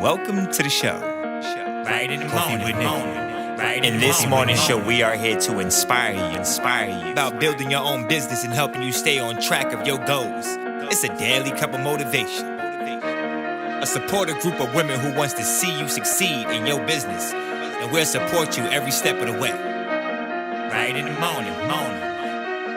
Welcome to the show. Right in the Coffee morning, with Nikkie. right In this morning show, we are here to inspire you about building your own business and helping you stay on track of your goals. It's a daily cup of motivation. A supportive group of women who wants to see you succeed in your business, and we'll support you every step of the way. right in the morning.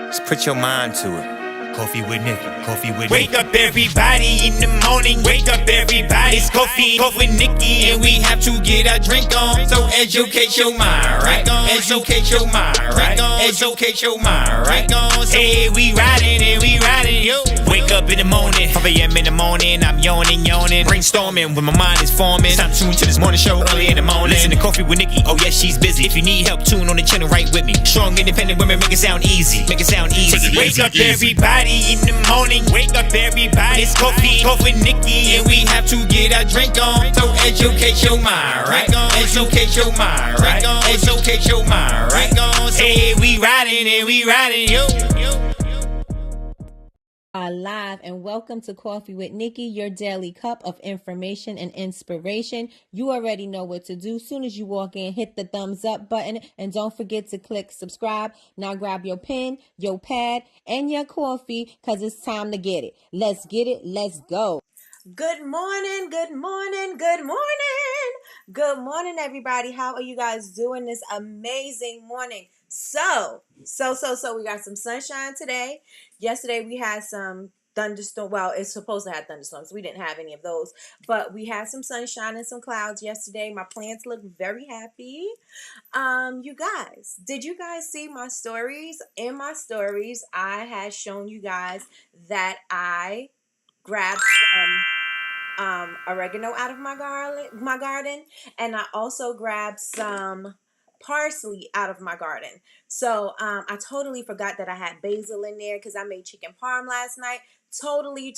Just put your mind to it. Coffee with Nikkie. Coffee with Wake Nikkie. up everybody in the morning, wake up everybody. It's coffee with Nikkie, and we have to get our drink on. So educate your mind, right? Educate your mind, right? Educate your mind, right? Hey, we riding and we riding, yo. Wake up in the morning, 5 a.m. in the morning, I'm yawning, brainstorming when my mind is forming. Time to tune to this morning show early in the morning. Listen to Coffee with Nikkie, oh yes, she's busy. If you need help, tune on the channel right with me. Strong, independent women, make it sound easy. Make it sound easy. Wake up everybody in the morning, wake up everybody. It's coffee with Nikkie, and we have to get our drink on. So educate your mind, right? Educate your mind, right? Educate your mind, right? Hey, we riding and we riding, yo. Live and welcome to Coffee with Nikkie, your daily cup of information and inspiration. You already know what to do. Soon as you walk in, hit the thumbs up button and don't forget to click subscribe. Now grab your pen, your pad, and your coffee because it's time to get it. Let's get it. Let's go. Good morning, good morning, good morning. Good morning, everybody. How are you guys doing this amazing morning? So we got some sunshine today. Yesterday we had some thunderstorm. Well, it's supposed to have thunderstorms. We didn't have any of those, but we had some sunshine and some clouds yesterday. My plants look very happy. You guys, did you guys see my stories? In my stories, I had shown you guys that I grabbed some oregano out of my garden, and I also grabbed some parsley out of my garden. So I totally forgot that I had basil in there because I made chicken parm last night. Totally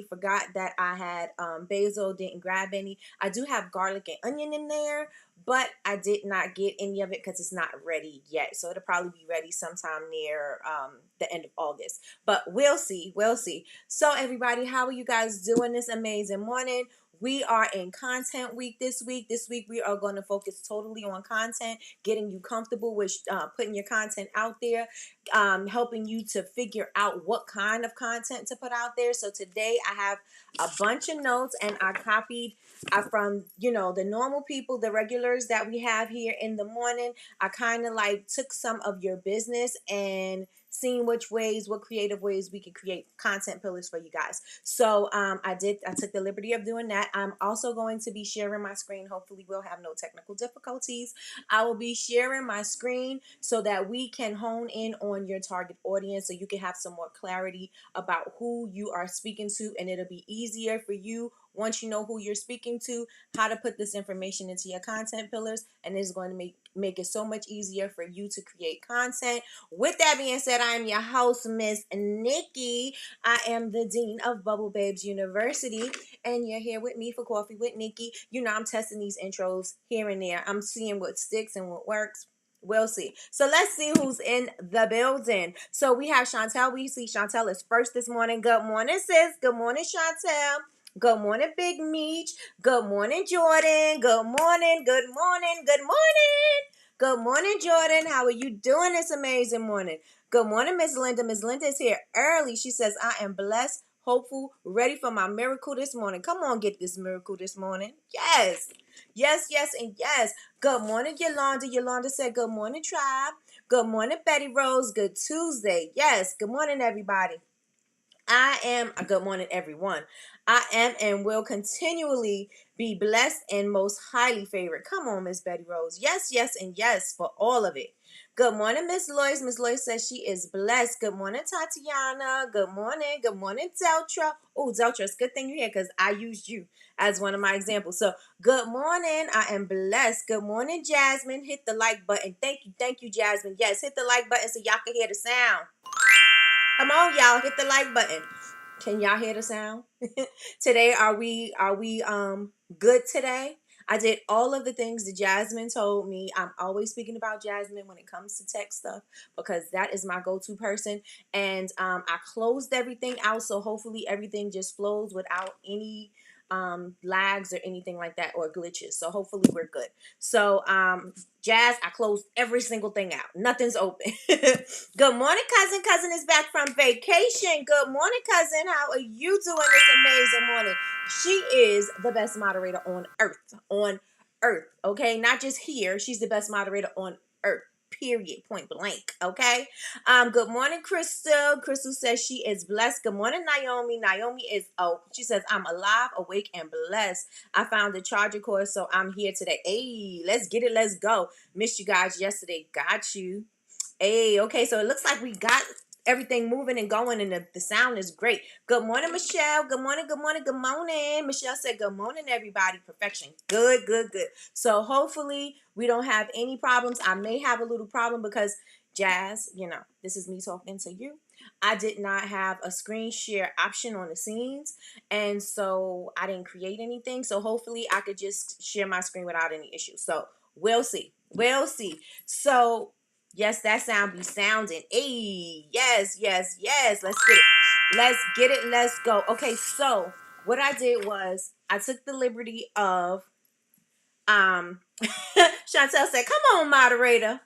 forgot that I had basil, didn't grab any. I do have garlic and onion in there, but I did not get any of it because it's not ready yet. So it'll probably be ready sometime near the end of August. But we'll see. So everybody, how are you guys doing this amazing morning? We are in content week this week. This week we are going to focus totally on content, getting you comfortable with putting your content out there, helping you to figure out what kind of content to put out there. So today I have a bunch of notes, and I copied from, the normal people, the regulars that we have here in the morning. I kind of like took some of your business and seeing what creative ways we could create content pillars for you guys. So I took the liberty of doing that. I'm also going to be sharing my screen. Hopefully we'll have no technical difficulties. I will be sharing my screen so that we can hone in on your target audience, so you can have some more clarity about who you are speaking to, and it'll be easier for you once you know who you're speaking to, how to put this information into your content pillars, and it's going to make it so much easier for you to create content. With that being said, I am your host, Miss Nikkie. I am the Dean of Bubble Babes University, and you're here with me for Coffee with Nikkie. I'm testing these intros here and there. I'm seeing what sticks and what works. We'll see. So let's see who's in the building. So we have Chantel. We see Chantel is first this morning. Good morning, sis. Good morning, Chantel. Good morning, Big Meech. Good morning, Jordan. Good morning. Good morning, Jordan. How are you doing this amazing morning? Good morning, Miss Linda. Miss Linda is here early. She says, I am blessed, hopeful, ready for my miracle this morning. Come on, get this miracle this morning. Yes, and yes. Good morning, Yolanda. Yolanda said, good morning, tribe. Good morning, Betty Rose. Good Tuesday. Yes, good morning, everybody. Good morning, everyone. I am and will continually be blessed and most highly favored. Come on, Miss Betty Rose. Yes, and yes for all of it. Good morning, Miss Lois. Miss Lois says she is blessed. Good morning, Tatiana. Good morning. Good morning, Deltra. Oh, Deltra, it's a good thing you're here because I used you as one of my examples. So, good morning. I am blessed. Good morning, Jasmine. Hit the like button. Thank you, Jasmine. Yes, hit the like button so y'all can hear the sound. Come on, y'all, hit the like button. Can y'all hear the sound? Today, are we good today? I did all of the things that Jasmine told me. I'm always speaking about Jasmine when it comes to tech stuff because that is my go-to person. And I closed everything out, so hopefully everything just flows without any lags or anything like that or glitches. So hopefully we're good. So Jazz, I closed every single thing out. Nothing's open. Good morning, cousin. Cousin is back from vacation. Good morning, cousin. How are you doing this amazing morning? She is the best moderator on earth. On earth, okay? Not just here. She's the best moderator on earth. Period. Point blank. Okay. Good morning, Crystal. Crystal says she is blessed. Good morning, Naomi. Naomi is she says, I'm alive, awake, and blessed. I found the charger cord, so I'm here today. Hey, let's get it. Let's go. Missed you guys yesterday. Got you. Hey, okay, so it looks like we got everything moving and going, and the sound is great. Good morning, Michelle. Good morning, good morning, good morning. Michelle said, good morning, everybody. Perfection. Good, good, good. So hopefully we don't have any problems. I may have a little problem because, Jazz, this is me talking to you. I did not have a screen share option on the scenes, and so I didn't create anything. So hopefully I could just share my screen without any issues. So we'll see. We'll see. So yes, that sound be sounding. Hey, yes, yes, yes. Let's get it. Let's get it. Let's go. Okay, so what I did was I took the liberty of Chantel said, come on, moderator.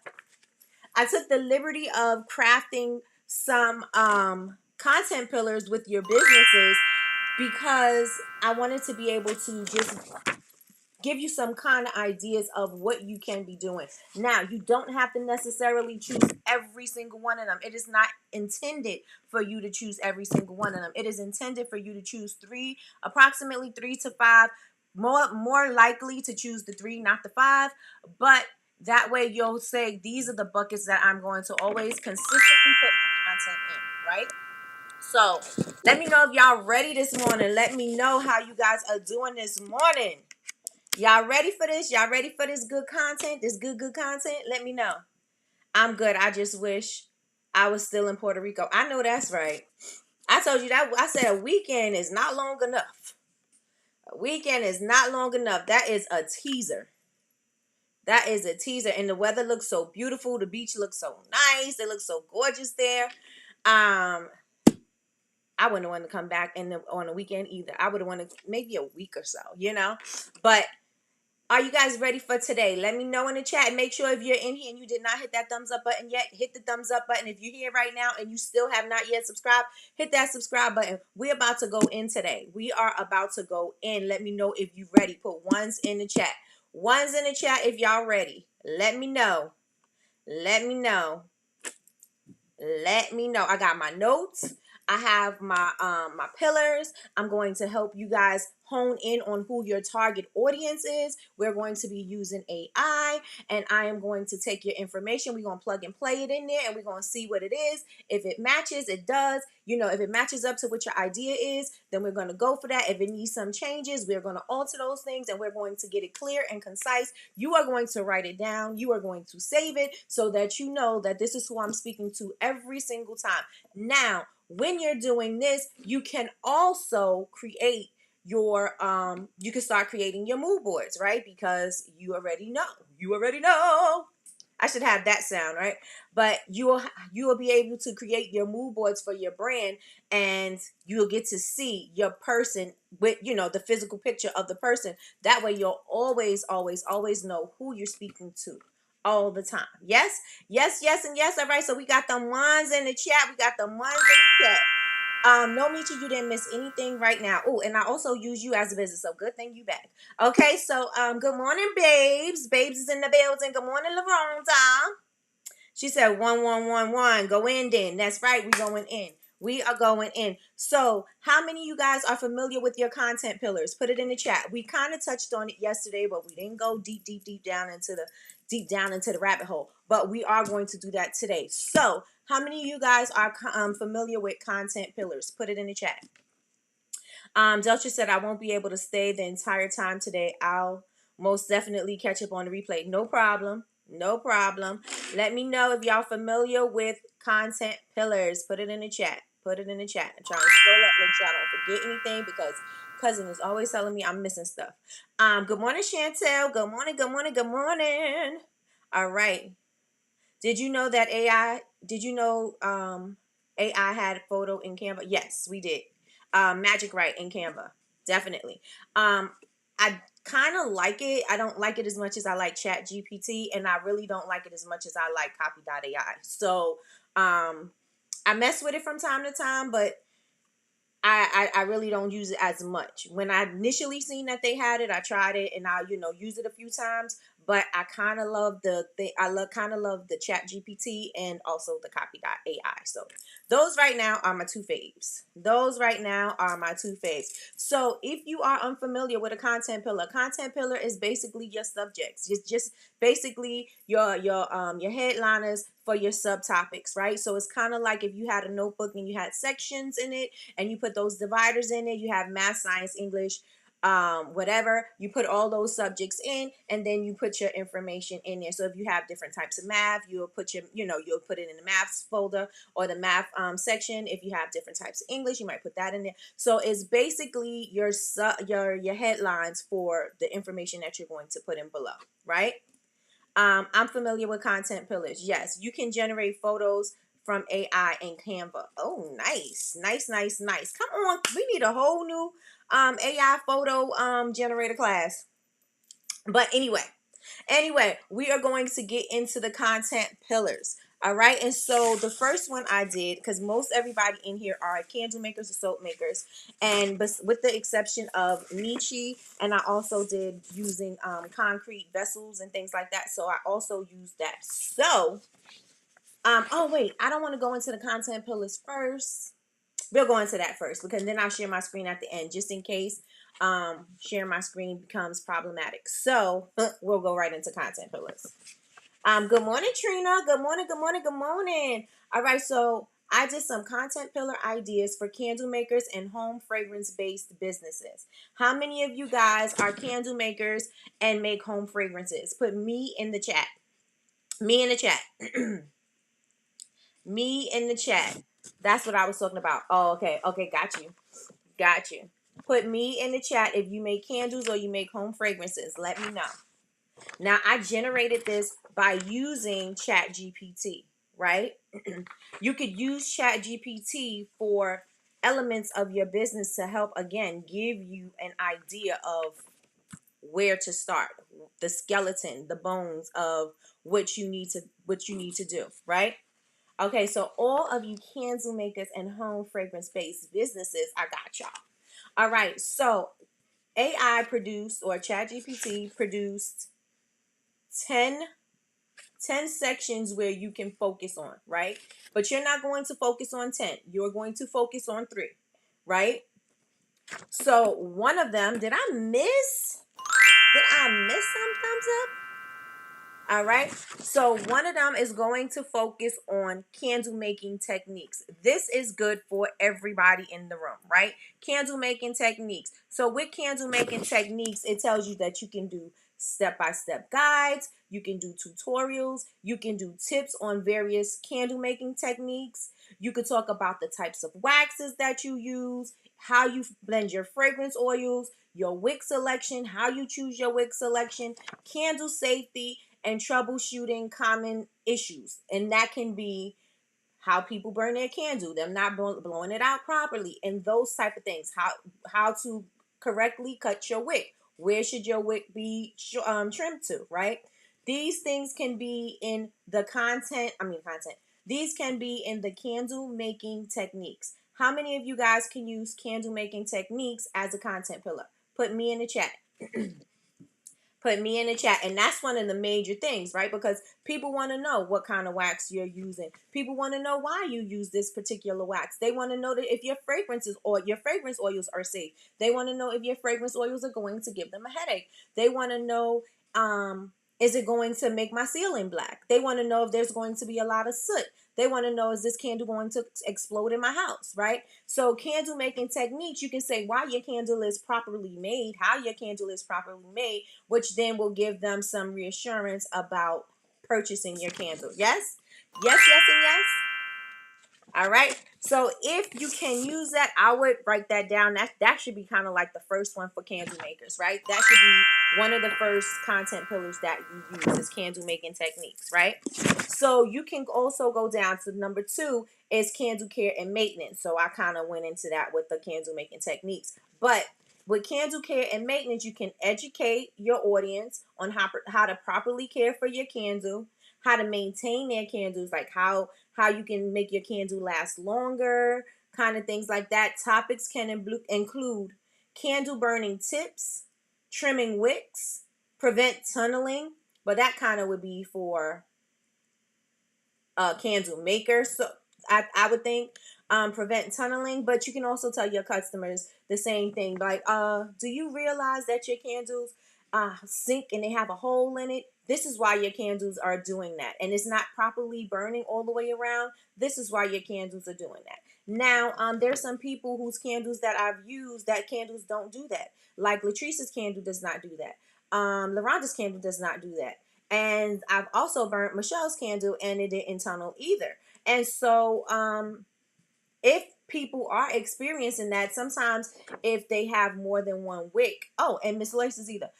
I took the liberty of crafting some content pillars with your businesses because I wanted to be able to just give you some kind of ideas of what you can be doing. Now, you don't have to necessarily choose every single one of them. It is not intended for you to choose every single one of them. It is intended for you to choose approximately 3 to 5, more likely to choose the 3, not the 5, but that way you'll say, these are the buckets that I'm going to always consistently put my content in, right? So let me know if y'all ready this morning. Let me know how you guys are doing this morning. Y'all ready for this? Y'all ready for this good content? This good content? Let me know. I'm good. I just wish I was still in Puerto Rico. I know that's right. I told you that. I said a weekend is not long enough. A weekend is not long enough. That is a teaser. That is a teaser. And the weather looks so beautiful. The beach looks so nice. It looks so gorgeous there. I wouldn't want to come back on the weekend either. I would have wanted maybe a week or so, But are you guys ready for today? Let me know in the chat. Make sure if you're in here and you did not hit that thumbs up button yet, hit the thumbs up button. If you're here right now and you still have not yet subscribed, hit that subscribe button. We're about to go in today. We are about to go in. Let me know if you're ready. Put ones in the chat. Ones in the chat if y'all ready. Let me know. Let me know. Let me know. I got my notes. I have my my pillars. I'm going to help you guys hone in on who your target audience is. We're going to be using AI, and I am going to take your information. We're going to plug and play it in there, and we're going to see what it is. If it matches, it does. If it matches up to what your idea is, then we're going to go for that. If it needs some changes, we're going to alter those things, and we're going to get it clear and concise. You are going to write it down. You are going to save it so that you know that this is who I'm speaking to every single time. Now, when you're doing this, you can also create your you can start creating your mood boards, right? Because you already know. I should have that sound, right? But you will be able to create your mood boards for your brand, and you'll get to see your person with the physical picture of the person. That way you'll always know who you're speaking to all the time. Yes, yes, yes, and yes. All right, so we got the ones in the chat. We got the ones in the chat. No, Michi, you didn't miss anything right now. Oh, and I also use you as a business, so good thing you back. Okay, so good morning, babes. Babes is in the building. Good morning, LaRonda. She said 1111. Go in then. That's right, we going in. We are going in. So, how many of you guys are familiar with your content pillars? Put it in the chat. We kind of touched on it yesterday, but we didn't go deep down into the rabbit hole. But we are going to do that today. So, how many of you guys are familiar with content pillars? Put it in the chat. Deltra said, I won't be able to stay the entire time today. I'll most definitely catch up on the replay. No problem. No problem. Let me know if y'all familiar with content pillars. Put it in the chat. Put it in the chat. I'm trying to scroll up, make sure I don't forget anything because cousin is always telling me I'm missing stuff. Good morning, Chantel. Good morning, good morning, good morning. All right. Did you know that AI had photo in Canva? Yes, we did. Magic Write in Canva. definitely. I kind of like it. I don't like it as much as I like Chat GPT, and I really don't like it as much as I like Copy.ai. So I mess with it from time to time, but I really don't use it as much. When I initially seen that they had it, I tried it and I use it a few times. But I kind of love love the Chat GPT and also the Copy.ai. So those right now are my two faves. Those right now are my two faves. So if you are unfamiliar with a content pillar is basically your subjects. It's just basically your headliners for your subtopics, right? So it's kind of like if you had a notebook and you had sections in it and you put those dividers in it. You have math, science, English, whatever. You put all those subjects in, and then you put your information in there. So if you have different types of math, you'll put you'll put it in the maths folder or the math section. If you have different types of English, you might put that in there. So it's basically your headlines for the information that you're going to put in below, right? I'm familiar with content pillars. Yes, you can generate photos from AI and Canva. Oh, nice, nice, nice, nice. Come on, we need a whole new AI photo generator class. But anyway, we are going to get into the content pillars. All right, and so the first one I did, because most everybody in here are candle makers or soap makers, and with the exception of Nikkie, and I also did using concrete vessels and things like that. So I also used that. So, oh wait, I don't want to go into the content pillars first. We'll go into that first because then I'll share my screen at the end, just in case sharing my screen becomes problematic. So we'll go right into content pillars. Good morning, Trina. Good morning, good morning, good morning. All right, so I did some content pillar ideas for candle makers and home fragrance based businesses. How many of you guys are candle makers and make home fragrances? Put me in the chat. Me in the chat. Me in the chat. That's what I was talking about. Oh, okay. Okay, got you. Got you. Put me in the chat if you make candles or you make home fragrances. Let me know. Now, I generated this by using Chat GPT, right? You could use Chat GPT for elements of your business to help, again, give you an idea of where to start, the skeleton, the bones of what you need to do, right? Okay, so all of you candle makers and home fragrance based businesses, I got y'all. All right, so AI produced or ChatGPT produced 10 sections where you can focus on, right? But you're not going to focus on 10. You're going to focus on 3, right? So one of them, did I miss some thumbs up? All right. So one of them is going to focus on candle making techniques. This is good for everybody in the room, right? Candle making techniques. So with candle making techniques, it tells you that you can do step-by-step guides, you can do tutorials, you can do tips on various candle making techniques. You could talk about the types of waxes that you use, how you blend your fragrance oils, your wick selection, how you choose your wick selection, candle safety, and troubleshooting common issues. And that can be how people burn their candle, them not blowing it out properly, and those type of things. How to correctly cut your wick. Where should your wick be trimmed to, right? These things can be in the content. These can be in the candle making techniques. How many of you guys can use candle making techniques as a content pillar? Put me in the chat. Put me in the chat. And that's one of the major things, right? Because people want to know what kind of wax you're using. People want to know why you use this particular wax. They want to know that if your fragrances or your fragrance oils are safe. They want to know if your fragrance oils are going to give them a headache. They want to know, is it going to make my ceiling black? They want to know if there's going to be a lot of soot. They want to know, is this candle going to explode in my house, right? So candle making techniques, you can say why your candle is properly made, how your candle is properly made, which then will give them some reassurance about purchasing your candle. Yes? Yes, yes, and yes? All right. So if you can use that, I would write that down. That should be kind of like the first one for candle makers, right? That should be one of the first content pillars that you use is candle making techniques, right? So you can also go down to number 2 is candle care and maintenance. So I kind of went into that with the candle making techniques. But with candle care and maintenance, you can educate your audience on how to properly care for your candle, how to maintain their candles, like how you can make your candle last longer, kind of things like that. Topics can include candle burning tips, trimming wicks, prevent tunneling, but that kind of would be for candle makers. So I would think prevent tunneling, but you can also tell your customers the same thing. Like, do you realize that your candles sink and they have a hole in it? This is why your candles are doing that. And it's not properly burning all the way around. This is why your candles are doing that. Now, there's some people whose candles that I've used that candles don't do that. Like Latrice's candle does not do that. LaRonda's candle does not do that. And I've also burnt Michelle's candle and it didn't tunnel either. And so if people are experiencing that, sometimes if they have more than one wick, oh, and Miss Laces either,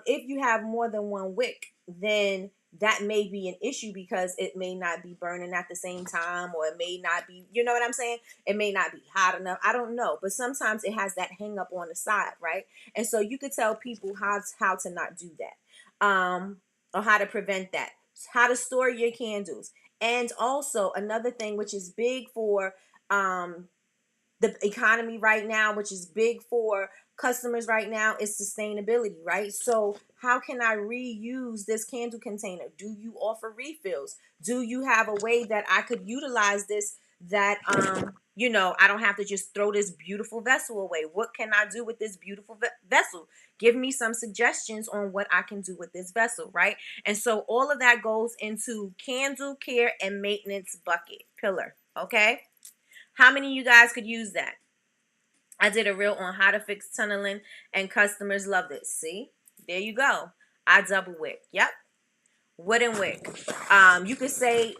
if you have more than one wick, then that may be an issue because it may not be burning at the same time, or it may not be, you know what I'm saying? It may not be hot enough. I don't know. But sometimes it has that hang up on the side, right? And so you could tell people how to not do that. Or how to prevent that, how to store your candles. And also another thing which is big for the economy right now, which is big for customers right now, is sustainability, right? So how can I reuse this candle container? Do you offer refills? Do you have a way that I could utilize this that I don't have to just throw this beautiful vessel away? What can I do with this beautiful vessel? Give me some suggestions on what I can do with this vessel, right? And so all of that goes into candle care and maintenance bucket pillar, okay? How many of you guys could use that? I did a reel on how to fix tunneling and customers loved it. See? There you go. I double wick. Yep. Wooden wick. You could say,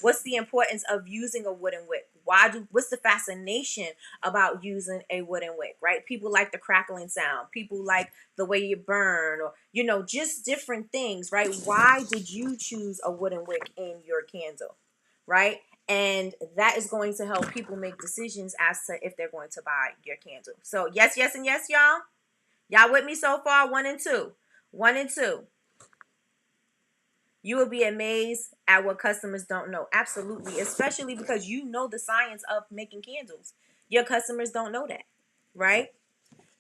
what's the importance of using a wooden wick? What's the fascination about using a wooden wick, right? People like the crackling sound. People like the way you burn, or, just different things, right? Why did you choose a wooden wick in your candle, right? And that is going to help people make decisions as to if they're going to buy your candle. So yes, yes, and yes, y'all. Y'all with me so far? 1 and 2. 1 and 2. You will be amazed at what customers don't know. Absolutely. Especially because you know the science of making candles. Your customers don't know that, right?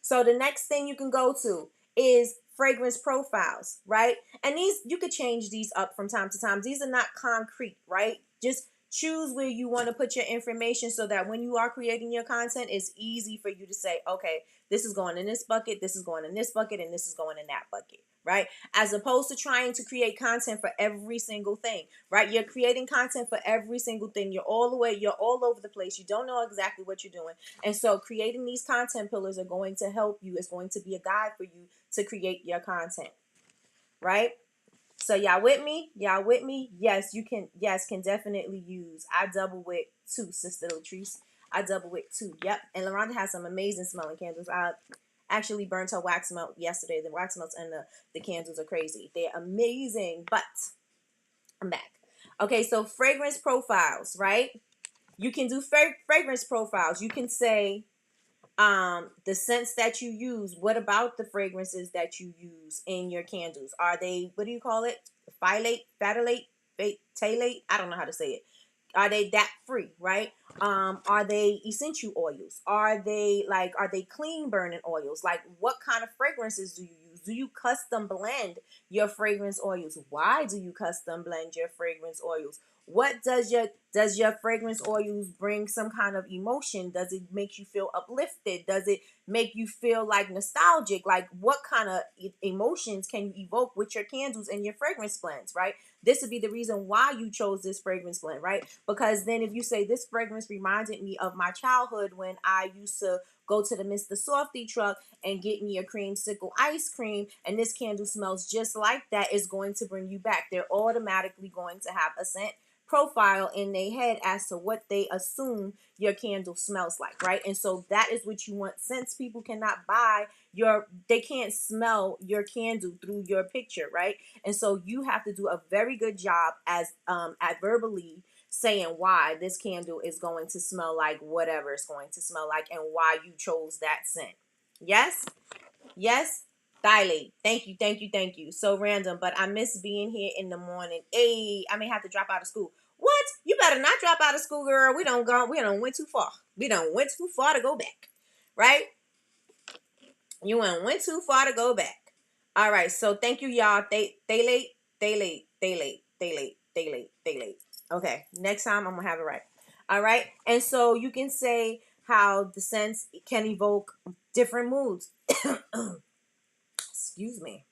So the next thing you can go to is fragrance profiles, right? And these, you could change these up from time to time. These are not concrete, right? Just choose where you want to put your information so that when you are creating your content, it's easy for you to say, okay, this is going in this bucket, this is going in this bucket, and this is going in that bucket, right? As opposed to trying to create content for every single thing, right? You're creating content for every single thing. You're all over the place. You don't know exactly what you're doing. And so creating these content pillars are going to help you. It's going to be a guide for you to create your content, right? So y'all with me? Y'all with me? Yes, you can. Yes, can definitely use. I double wick too, Sister Latrice. I double wick too. Yep. And LaRonda has some amazing smelling candles. I actually burnt her wax melt yesterday. The wax melts and the candles are crazy. They're amazing. But I'm back. Okay, so fragrance profiles, right? You can do fragrance profiles. You can say the scents that you use. What about the fragrances that you use in your candles? Are they, what do you call it? Phthalate, phthalate? I don't know how to say it. Are they that free, right? Are they essential oils? Are they clean burning oils? Like, what kind of fragrances do you use? Do you custom blend your fragrance oils? Why do you custom blend your fragrance oils? What does your fragrance oils bring? Some kind of emotion? Does it make you feel uplifted? Does it make you feel like nostalgic? Like, what kind of emotions can you evoke with your candles and your fragrance blends, right? This would be the reason why you chose this fragrance blend, right? Because then if you say this fragrance reminded me of my childhood when I used to go to the Mr. Softy truck and get me a creamsicle ice cream, and this candle smells just like that, is going to bring you back. They're automatically going to have a scent profile in their head as to what they assume your candle smells like, right? And so that is what you want. Since people cannot they can't smell your candle through your picture, right? And so you have to do a very good job at verbally saying why this candle is going to smell like whatever it's going to smell like and why you chose that scent. Yes? Yes? Dilate. Thank you, thank you, thank you. So random, but I miss being here in the morning. Hey, I may have to drop out of school. What? You better not drop out of school, girl. We don't went too far. We don't went too far to go back. Right? You went too far to go back. All right, so thank you, y'all. They late, they late, they late, they late, they late, they late. Okay, next time I'm gonna have it right. All right, and so you can say how the scents can evoke different moods. Excuse me.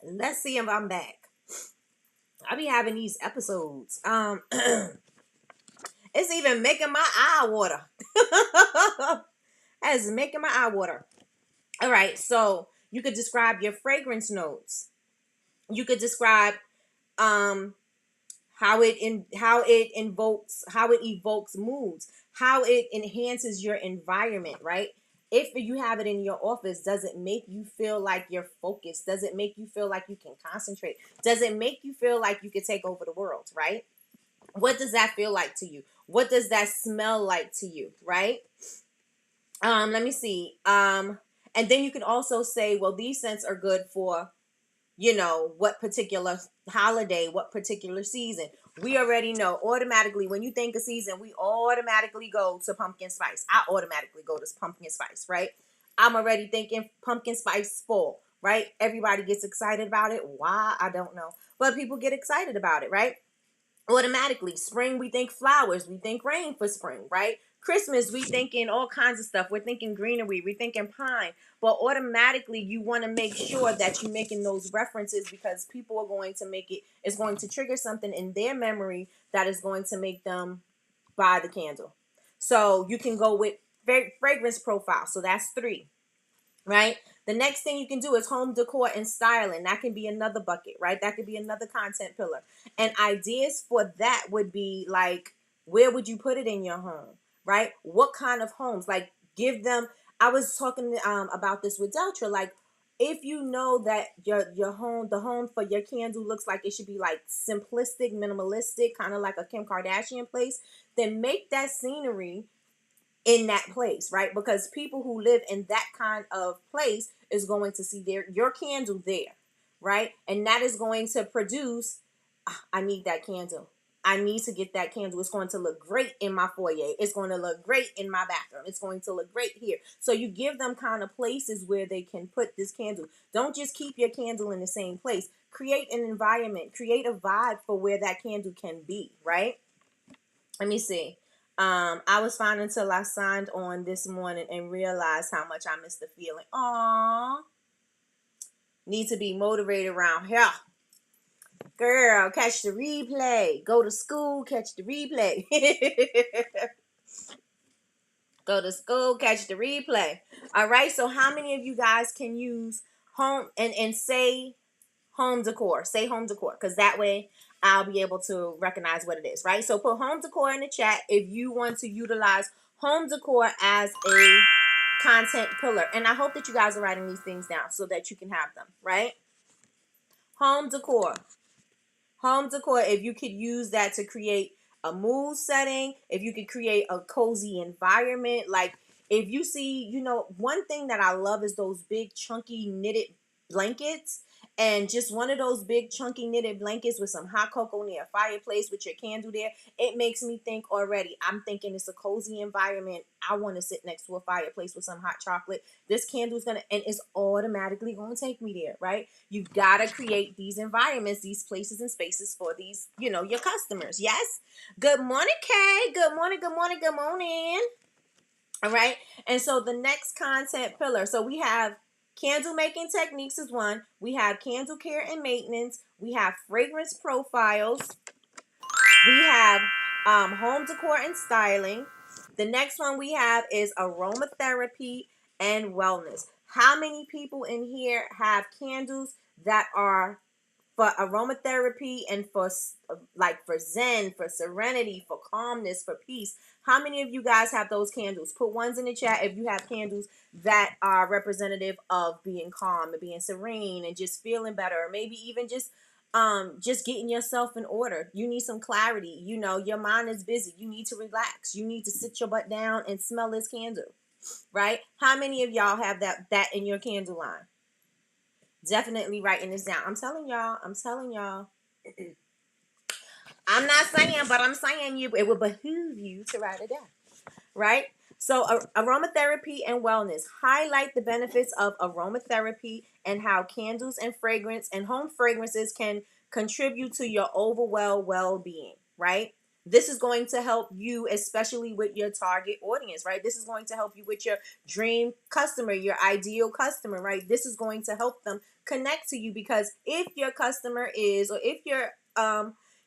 Let's see if I'm back. I be having these episodes. It's even making my eye water. It's making my eye water. All right, so you could describe your fragrance notes. You could describe um how it evokes moods, how it enhances your environment, right? If you have it in your office, does it make you feel like you're focused? Does it make you feel like you can concentrate? Does it make you feel like you can take over the world, right? What does that feel like to you? What does that smell like to you, right? Let me see. And then you can also say, well, these scents are good for, what particular holiday, what particular season. We already know automatically when you think of season, we automatically go to pumpkin spice. I automatically go to pumpkin spice, right? I'm already thinking pumpkin spice fall, right? Everybody gets excited about it. Why? I don't know. But people get excited about it, right? Automatically. Spring, we think flowers, we think rain for spring, right? Christmas, we thinking all kinds of stuff. We're thinking greenery, we're thinking pine. But automatically you want to make sure that you're making those references, because people are going to it's going to trigger something in their memory that is going to make them buy the candle. So you can go with fragrance profile. So that's 3. Right? The next thing you can do is home decor and styling. That can be another bucket, right? That could be another content pillar. And ideas for that would be like, where would you put it in your home, right? What kind of homes? Like, give them. I was talking about this with Deltra. Like, if you know that your home, the home for your candle looks like it should be like simplistic, minimalistic, kind of like a Kim Kardashian place, then make that scenery in that place, right? Because people who live in that kind of place is going to see your candle there, right? And that is going to produce, I need that candle. I need to get that candle. It's going to look great in my foyer. It's going to look great in my bathroom. It's going to look great here. So you give them kind of places where they can put this candle. Don't just keep your candle in the same place. Create an environment. Create a vibe for where that candle can be, right? Let me see. I was fine until I signed on this morning and realized how much I missed the feeling. Aww. Need to be motivated around here. Girl, catch the replay. Go to school, catch the replay. Go to school, catch the replay. All right, so how many of you guys can use home and say home decor? Say home decor, because that way I'll be able to recognize what it is, right? So put home decor in the chat if you want to utilize home decor as a content pillar. And I hope that you guys are writing these things down so that you can have them, right? Home decor. Home decor, if you could use that to create a mood setting, if you could create a cozy environment, like if you see, one thing that I love is those big chunky knitted blankets, and just one of those big chunky knitted blankets with some hot cocoa near a fireplace with your candle there. It makes me think already. I'm thinking it's a cozy environment. I want to sit next to a fireplace with some hot chocolate. This candle's and it's automatically going to take me there, right? You've got to create these environments, these places and spaces for these, your customers. Yes. Good morning, Kay. Good morning, good morning, good morning. All right. And so the next content pillar. So we have candle making techniques is one. We have candle care and maintenance. We have fragrance profiles. We have home decor and styling. The next one we have is aromatherapy and wellness. How many people in here have candles that are for aromatherapy and for zen, for serenity, for calmness, for peace? How many of you guys have those candles? Put ones in the chat if you have candles that are representative of being calm and being serene and just feeling better, or maybe even just just getting yourself in order. You need some clarity. You know, your mind is busy. You need to relax. You need to sit your butt down and smell this candle, right? How many of y'all have that in your candle line? Definitely writing this down. I'm telling y'all. I'm not saying, but I'm saying it would behoove you to write it down, right? So, aromatherapy and wellness. Highlight the benefits of aromatherapy and how candles and fragrance and home fragrances can contribute to your overall well-being, right? This is going to help you, especially with your target audience, right? This is going to help you with your dream customer, your ideal customer, right? This is going to help them connect to you, because if your customer is, or if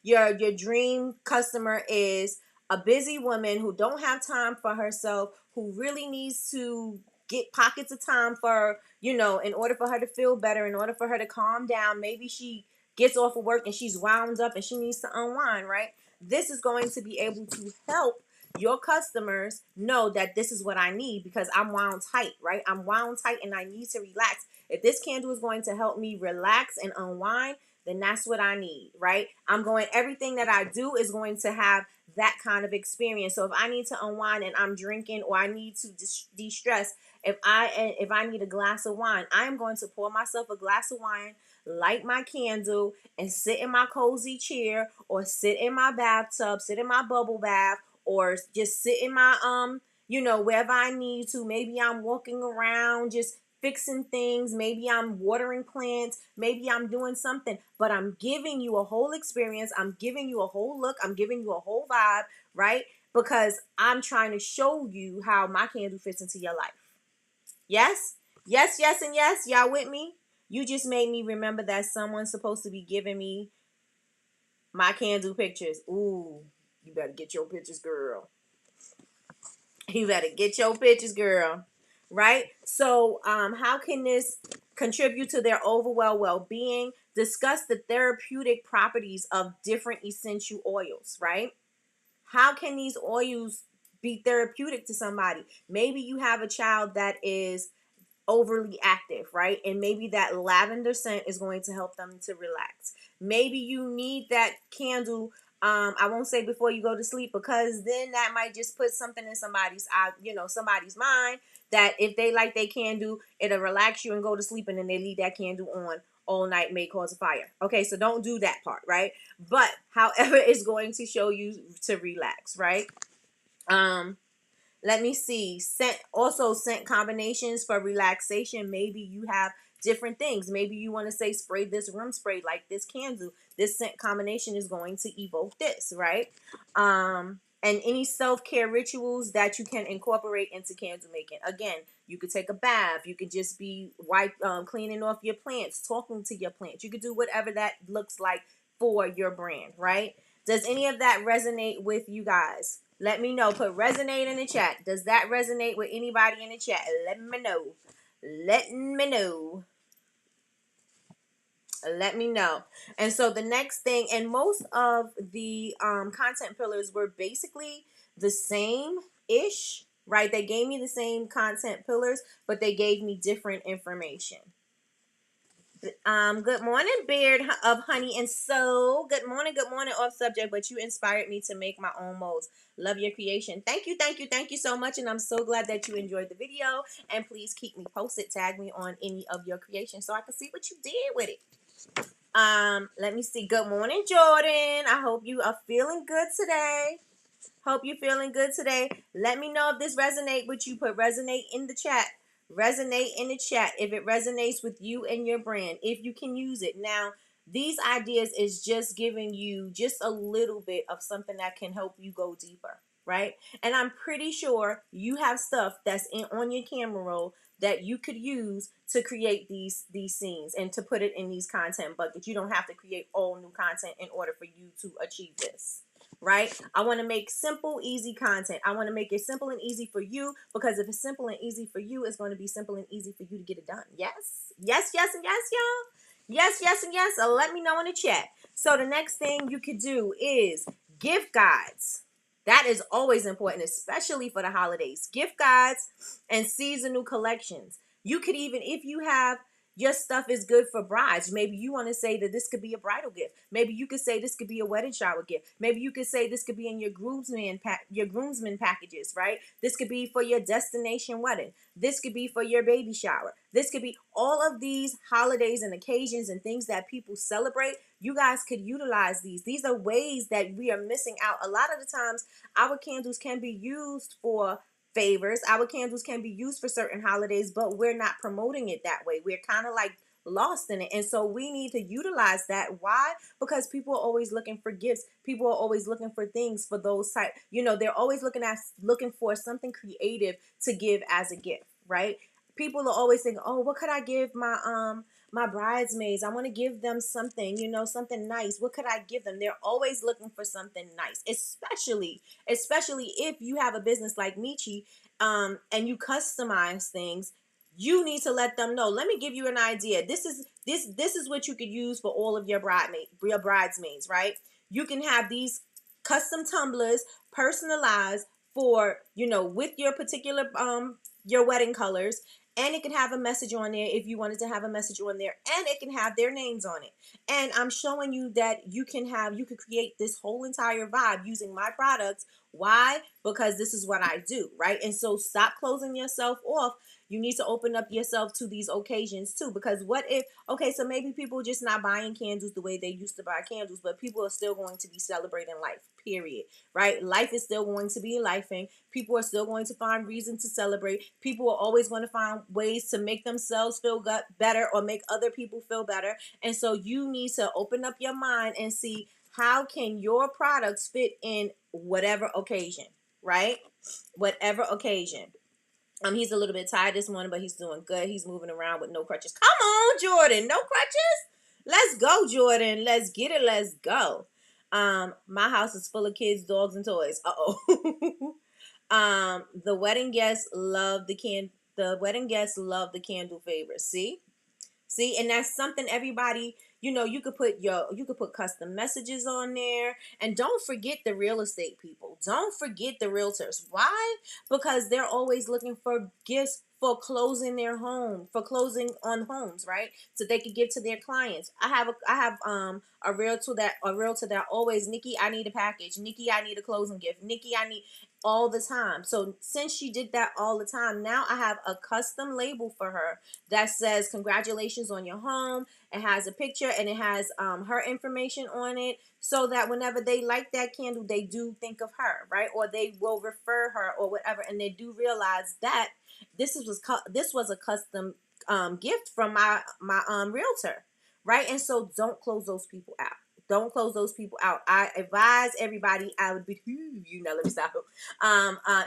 your dream customer is a busy woman who don't have time for herself, who really needs to get pockets of time for, in order for her to feel better, in order for her to calm down. Maybe she gets off of work and she's wound up and she needs to unwind, right? This is going to be able to help your customers know that this is what I need, because I'm wound tight, right? I'm wound tight and I need to relax. If this candle is going to help me relax and unwind, then that's what I need, right? Everything that I do is going to have that kind of experience. So if I need to unwind and I'm drinking, or I need to de-stress, if I need a glass of wine, I'm going to pour myself a glass of wine, light my candle, and sit in my cozy chair, or sit in my bathtub, sit in my bubble bath, or just sit in my wherever I need to. Maybe I'm walking around just fixing things, maybe I'm watering plants, maybe I'm doing something, but I'm giving you a whole experience, I'm giving you a whole look, I'm giving you a whole vibe, right? Because I'm trying to show you how my candle fits into your life. Yes, and yes. Y'all with me? You just made me remember that someone's supposed to be giving me my candle pictures. Ooh, you better get your pictures, girl. You better get your pictures, girl. Right? So, how can this contribute to their overall well-being? Discuss the therapeutic properties of different essential oils, right? How can these oils be therapeutic to somebody? Maybe you have a child that is overly active, right? And maybe that lavender scent is going to help them to relax. Maybe you need that candle. I won't say before you go to sleep, because then that might just put something in somebody's somebody's mind, that if they like they candle, it'll relax you and go to sleep, and then they leave that candle on all night, may cause a fire. Okay, so don't do that part, right? But however, it's going to show you to relax, right? Let me see. Scent combinations for relaxation. Maybe you have different things. Maybe you want to say spray this room spray like this candle. This scent combination is going to evoke this, right? And any self-care rituals that you can incorporate into candle making. Again, you could take a bath. You could just be cleaning off your plants, talking to your plants. You could do whatever that looks like for your brand, right? Does any of that resonate with you guys? Let me know. Put resonate in the chat. Does that resonate with anybody in the chat? Let me know. Let me know. Let me know. And so the next thing, and most of the content pillars were basically the same-ish, right? They gave me the same content pillars, but they gave me different information. Good morning, Beard of Honey and Soul. Good morning, off subject, but you inspired me to make my own molds. Love your creation. Thank you so much, and I'm so glad that you enjoyed the video. And please keep me posted. Tag me on any of your creations so I can see what you did with it. Let me see. Good morning, Jordan. I hope you are feeling good today. Hope you're feeling good today. Let me know if this resonates with you. Put resonate in the chat. Resonate in the chat if it resonates with you and your brand, if you can use it. Now, these ideas is just giving you just a little bit of something that can help you go deeper, right? And I'm pretty sure you have stuff that's on your camera roll that you could use to create these scenes and to put it in these content buckets. You don't have to create all new content in order for you to achieve this. Right? I want to make simple, easy content. I want to make it simple and easy for you, because if it's simple and easy for you, it's going to be simple and easy for you to get it done. Yes, and yes, y'all. Yes, and yes. Let me know in the chat. So the next thing you could do is gift guides. That is always important, especially for the holidays. Gift guides and seasonal collections. You could even, if you have your stuff is good for brides. Maybe you want to say that this could be a bridal gift. Maybe you could say this could be a wedding shower gift. Maybe you could say this could be in your groomsmen packages, right? This could be for your destination wedding. This could be for your baby shower. This could be all of these holidays and occasions and things that people celebrate. You guys could utilize these. These are ways that we are missing out. A lot of the times, our candles can be used for favors. Our candles can be used for certain holidays, but we're not promoting it that way. We're kind of like lost in it. And so we need to utilize that. Why? Because people are always looking for gifts. People are always looking for things for those type, they're always looking for something creative to give as a gift, right? People are always thinking, oh, what could I give my bridesmaids? I want to give them something, something nice. What could I give them? They're always looking for something nice, especially if you have a business like Michi, and you customize things. You need to let them know. Let me give you an idea. This is what you could use for all of your bridesmaids, right? You can have these custom tumblers personalized for, with your particular your wedding colors, and it can have a message on there if you wanted to have a message on there, and it can have their names on it. And I'm showing you that you could create this whole entire vibe using my products. Why? Because this is what I do, right? And so stop closing yourself off. You need to open up yourself to these occasions too. Because what if, okay, so maybe people are just not buying candles the way they used to buy candles, but people are still going to be celebrating life, period, right? Life is still going to be lifing. People are still going to find reason to celebrate. People are always going to find ways to make themselves feel better or make other people feel better. And so you need to open up your mind and see how can your products fit in whatever occasion, right? Whatever occasion. He's a little bit tired this morning, but he's doing good. He's moving around with no crutches. Come on, Jordan. No crutches? Let's go, Jordan. Let's get it. Let's go. My house is full of kids, dogs, and toys. Uh-oh. The wedding guests love the candle favors. See, and that's something everybody, you could put custom messages on there. And don't forget the real estate people. Don't forget the realtors. Why? Because they're always looking for gifts for closing their home, for closing on homes, right? So they could give to their clients. I have a realtor that always, Nikki, I need a package. Nikki, I need a closing gift. Nikki, I need, all the time. So since she did that all the time, now I have a custom label for her that says congratulations on your home. It has a picture and it has her information on it, so that whenever they like that candle, they do think of her, right? Or they will refer her or whatever, and they do realize that this was a custom gift from my realtor, right? And so don't close those people out. Don't close those people out. I advise everybody. I would behoove you. Now let me stop.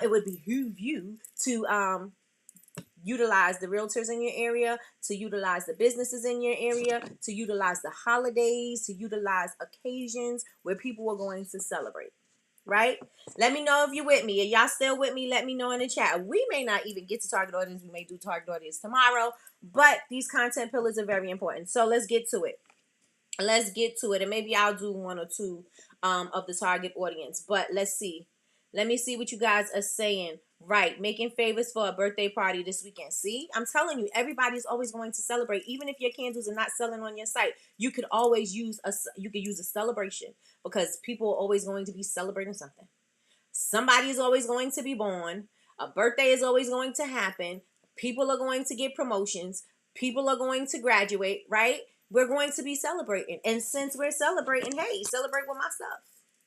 It would behoove you to utilize the realtors in your area, to utilize the businesses in your area, to utilize the holidays, to utilize occasions where people are going to celebrate. Right? Let me know if you're with me. Are y'all still with me? Let me know in the chat. We may not even get to target audience. We may do target audience tomorrow, but these content pillars are very important. So let's get to it. And maybe I'll do one or two of the target audience, but let's see. Let me see what you guys are saying. Right, making favors for a birthday party this weekend. See, I'm telling you, everybody's always going to celebrate. Even if your candles are not selling on your site, you could always use a celebration, because people are always going to be celebrating something. Somebody is always going to be born. A birthday is always going to happen. People are going to get promotions. People are going to graduate, right? We're going to be celebrating. And since we're celebrating, hey, celebrate with my stuff.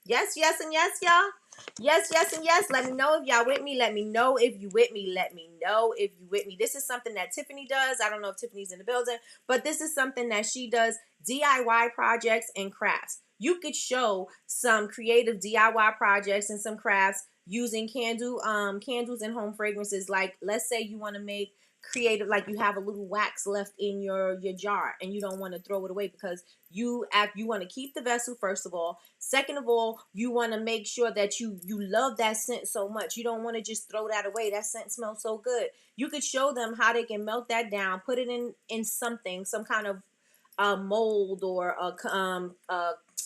Yes, yes, and yes, y'all. Yes, yes, and yes. Let me know if y'all with me. Let me know if you with me. Let me know if you with me. This is something that Tiffany does. I don't know if Tiffany's in the building, but this is something that she does, DIY projects and crafts. You could show some creative DIY projects and some crafts using candles and home fragrances. Like, let's say you want to make creative, like you have a little wax left in your jar and you don't want to throw it away, because you want to keep the vessel, first of all. Second of all, you want to make sure that you love that scent so much. You don't want to just throw that away. That scent smells so good. You could show them how they can melt that down, put it in something, some kind of mold or a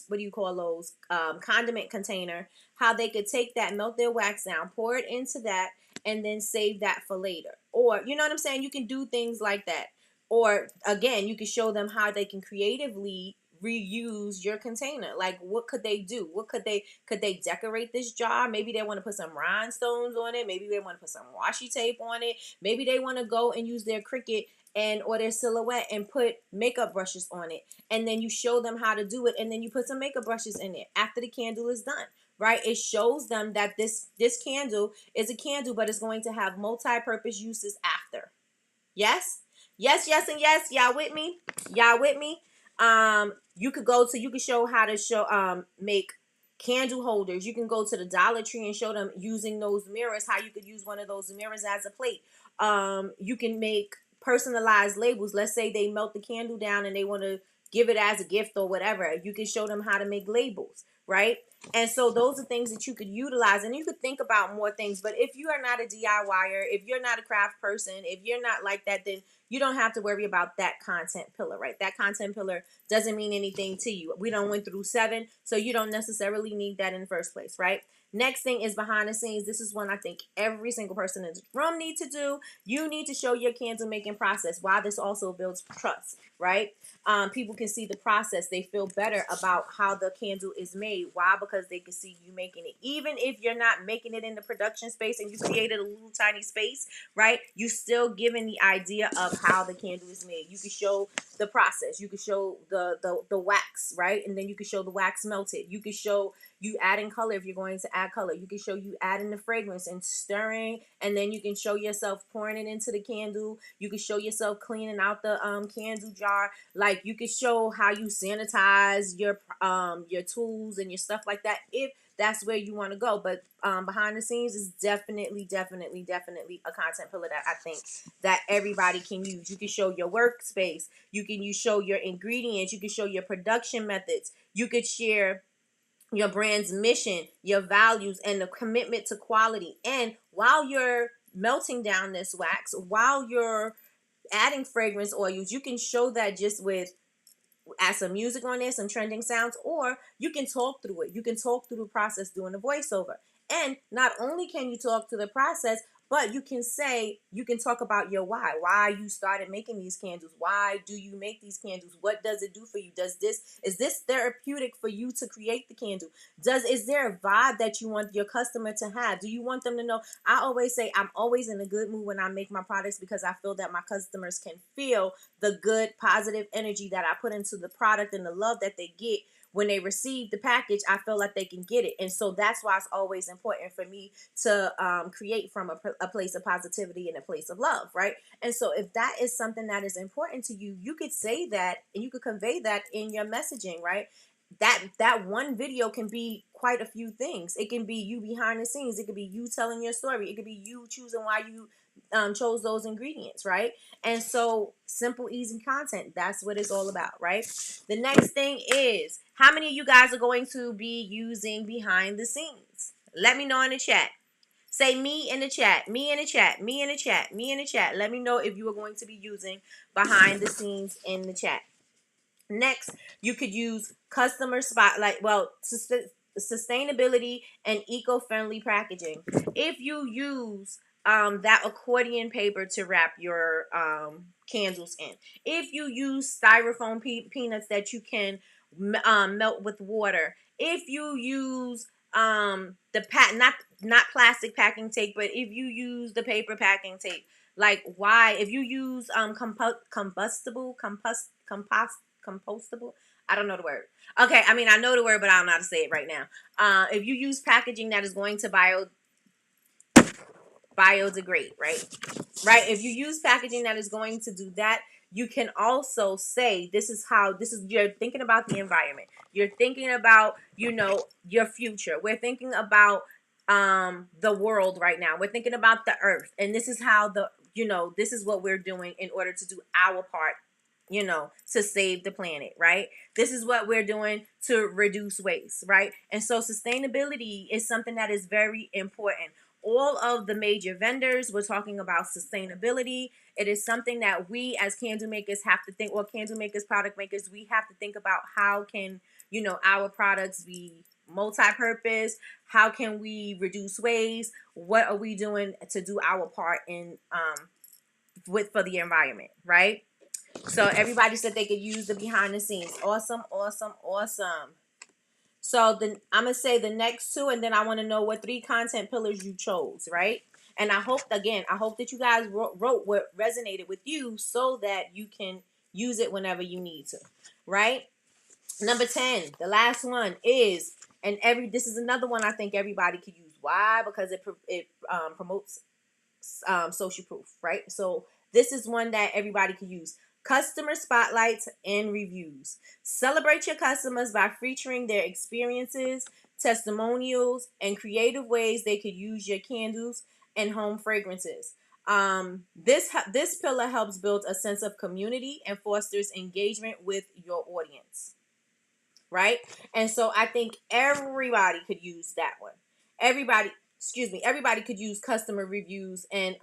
what do you call those, condiment container, how they could take that, melt their wax down, pour it into that, and then save that for later. Or, you know what I'm saying? You can do things like that. Or again, you can show them how they can creatively reuse your container. Like, what could they do? Could they decorate this jar? Maybe they want to put some rhinestones on it. Maybe they want to put some washi tape on it. Maybe they want to go and use their Cricut and or their silhouette and put makeup brushes on it. And then you show them how to do it, and then you put some makeup brushes in it after the candle is done. Right? It shows them that this candle is a candle, but it's going to have multi-purpose uses after. Yes? Yes, yes, and yes. Y'all with me? Y'all with me? You could show how to make candle holders. You can go to the Dollar Tree and show them using those mirrors, how you could use one of those mirrors as a plate. You can make personalized labels. Let's say they melt the candle down and they want to give it as a gift or whatever. You can show them how to make labels, right? And so those are things that you could utilize, and you could think about more things. But if you are not a DIYer, if you're not a craft person, if you're not like that, then you don't have to worry about that content pillar, right? That content pillar doesn't mean anything to you. We don't went through 7, so you don't necessarily need that in the first place, right? Next thing is behind the scenes. This is one I think every single person in the room needs to do. You need to show your candle making process. Why this also builds trust, right? People can see the process. They feel better about how the candle is made. Why? Because they can see you making it. Even if you're not making it in the production space and you created a little tiny space, right? You still giving the idea of how the candle is made. You can show the process. You can show the wax, right? And then you can show the wax melted. You can show you adding color if you're going to add color. You can show you adding the fragrance and stirring, and then you can show yourself pouring it into the candle. You can show yourself cleaning out the candle jar. Like, you can show how you sanitize your tools and your stuff like that, if that's where you want to go. But behind the scenes is definitely a content pillar that I think that everybody can use. You can show your workspace. You show your ingredients. You can show your production methods. You could share your brand's mission, your values, and the commitment to quality. And while you're melting down this wax, while you're adding fragrance oils, you can show that just with add some music on there, some trending sounds, or you can talk through it. You can talk through the process doing a voiceover. And not only can you talk to the process, but you can talk about your why you started making these candles. Why do you make these candles? What does it do for you? Is this therapeutic for you to create the candle? Is there a vibe that you want your customer to have? Do you want them to know? I always say I'm always in a good mood when I make my products, because I feel that my customers can feel the good, positive energy that I put into the product and the love that they get when they receive the package. I feel like they can get it. And so that's why it's always important for me to create from a place of positivity and a place of love, right? And so if that is something that is important to you, you could say that and you could convey that in your messaging, right? That one video can be quite a few things. It can be you behind the scenes. It could be you telling your story. It could be you choosing why you chose those ingredients, right? And so simple, easy content. That's what it's all about, right? The next thing is, how many of you guys are going to be using behind the scenes? Let me know in the chat. Say me in the chat, me in the chat, me in the chat, me in the chat. Let me know if you are going to be using behind the scenes in the chat. Next, you could use customer spotlight, sustainability and eco-friendly packaging. If you use that accordion paper to wrap your candles in, if you use styrofoam peanuts that you can melt with water, if you use not plastic packing tape, but if you use the paper packing tape, like, why, if you use compostable, I don't know the word. Okay, I mean, I know the word, but I don't know how to say it right now. If you use packaging that is going to biodegrade, right? If you use packaging that is going to do that, you can also say you're thinking about the environment. You're thinking about, your future. We're thinking about the world right now. We're thinking about the earth. And this is how this is what we're doing in order to do our part, to save the planet, right? This is what we're doing to reduce waste, right? And so sustainability is something that is very important. All of the major vendors were talking about sustainability. It is something that we as candle makers have to think, or candle makers, product makers, we have to think about how can, our products be multi-purpose? How can we reduce waste? What are we doing to do our part in for the environment, right? So everybody said they could use the behind the scenes. Awesome, awesome, awesome. So I'm gonna say the next two, and then I want to know what 3 content pillars you chose, right? And I hope that you guys wrote what resonated with you, so that you can use it whenever you need to, right? Number 10, the last one is, this is another one I think everybody could use. Why? Because it promotes social proof, right? So this is one that everybody can use. Customer spotlights and reviews. Celebrate your customers by featuring their experiences, testimonials, and creative ways they could use your candles and home fragrances. This pillar helps build a sense of community and fosters engagement with your audience, right? And so I think everybody could use that one. Everybody could use customer reviews and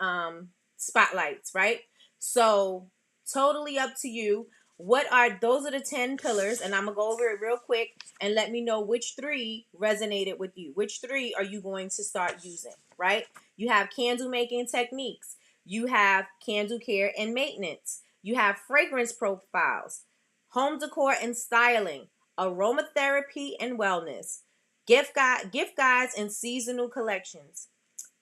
spotlights, right? So totally up to you. Those are the 10 pillars, and I'm gonna go over it real quick and let me know which 3 resonated with you. Which 3 are you going to start using, right? You have candle making techniques, you have candle care and maintenance, you have fragrance profiles, home decor and styling, aromatherapy and wellness, gift guides and seasonal collections,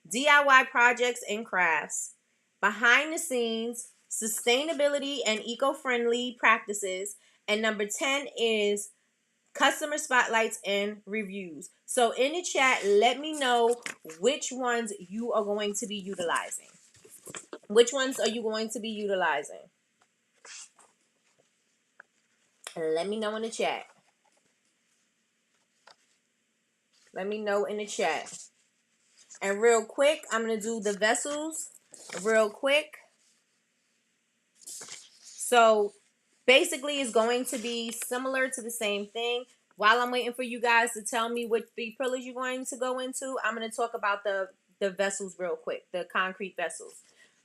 DIY projects and crafts, behind the scenes, sustainability and eco-friendly practices, and number 10 is customer spotlights and reviews. So in the chat, let me know which ones you are going to be utilizing. Which ones are you going to be utilizing? Let me know in the chat. Let me know in the chat. And real quick, I'm going to do the vessels real quick. So basically, it's going to be similar to the same thing. While I'm waiting for you guys to tell me what 3 pillars you're going to go into, I'm going to talk about the vessels real quick, the concrete vessels.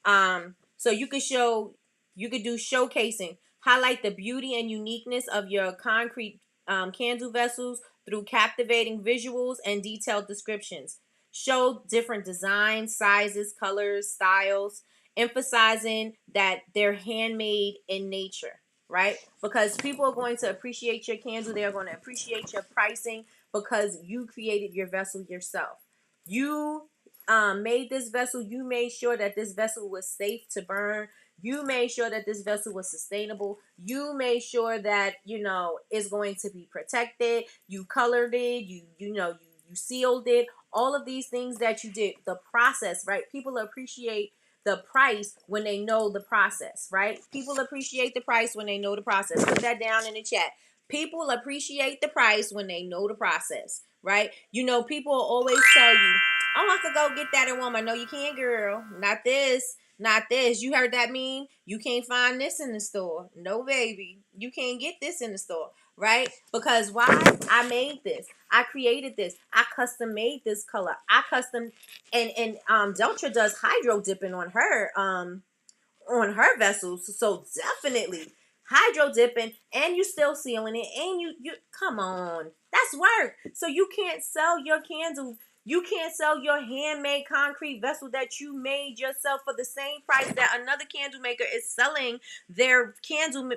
So you could do showcasing, highlight the beauty and uniqueness of your concrete candle vessels through captivating visuals and detailed descriptions. Show different designs, sizes, colors, styles, emphasizing that they're handmade in nature, right? Because people are going to appreciate your candle. They're going to appreciate your pricing because you created your vessel yourself. You made this vessel. You made sure that this vessel was safe to burn. You made sure that this vessel was sustainable. You made sure that, it's going to be protected. You colored it. You sealed it. All of these things that you did, the process, right? People appreciate the price when they know the process, right? People appreciate the price when they know the process. Put that down in the chat. People appreciate the price when they know the process, right? People always tell you, oh, I could go get that at Walmart. No, you can't, girl. Not this. Not this. You heard that meme? You can't find this in the store. No, baby. You can't get this in the store, right? Because why? I made this. I created this. I custom made this color. I custom and Deltra does hydro dipping on her vessels. So definitely hydro dipping, and you still sealing it, and you come on. That's work. So you can't sell your candles. You can't sell your handmade concrete vessel that you made yourself for the same price that another candle maker is selling their candle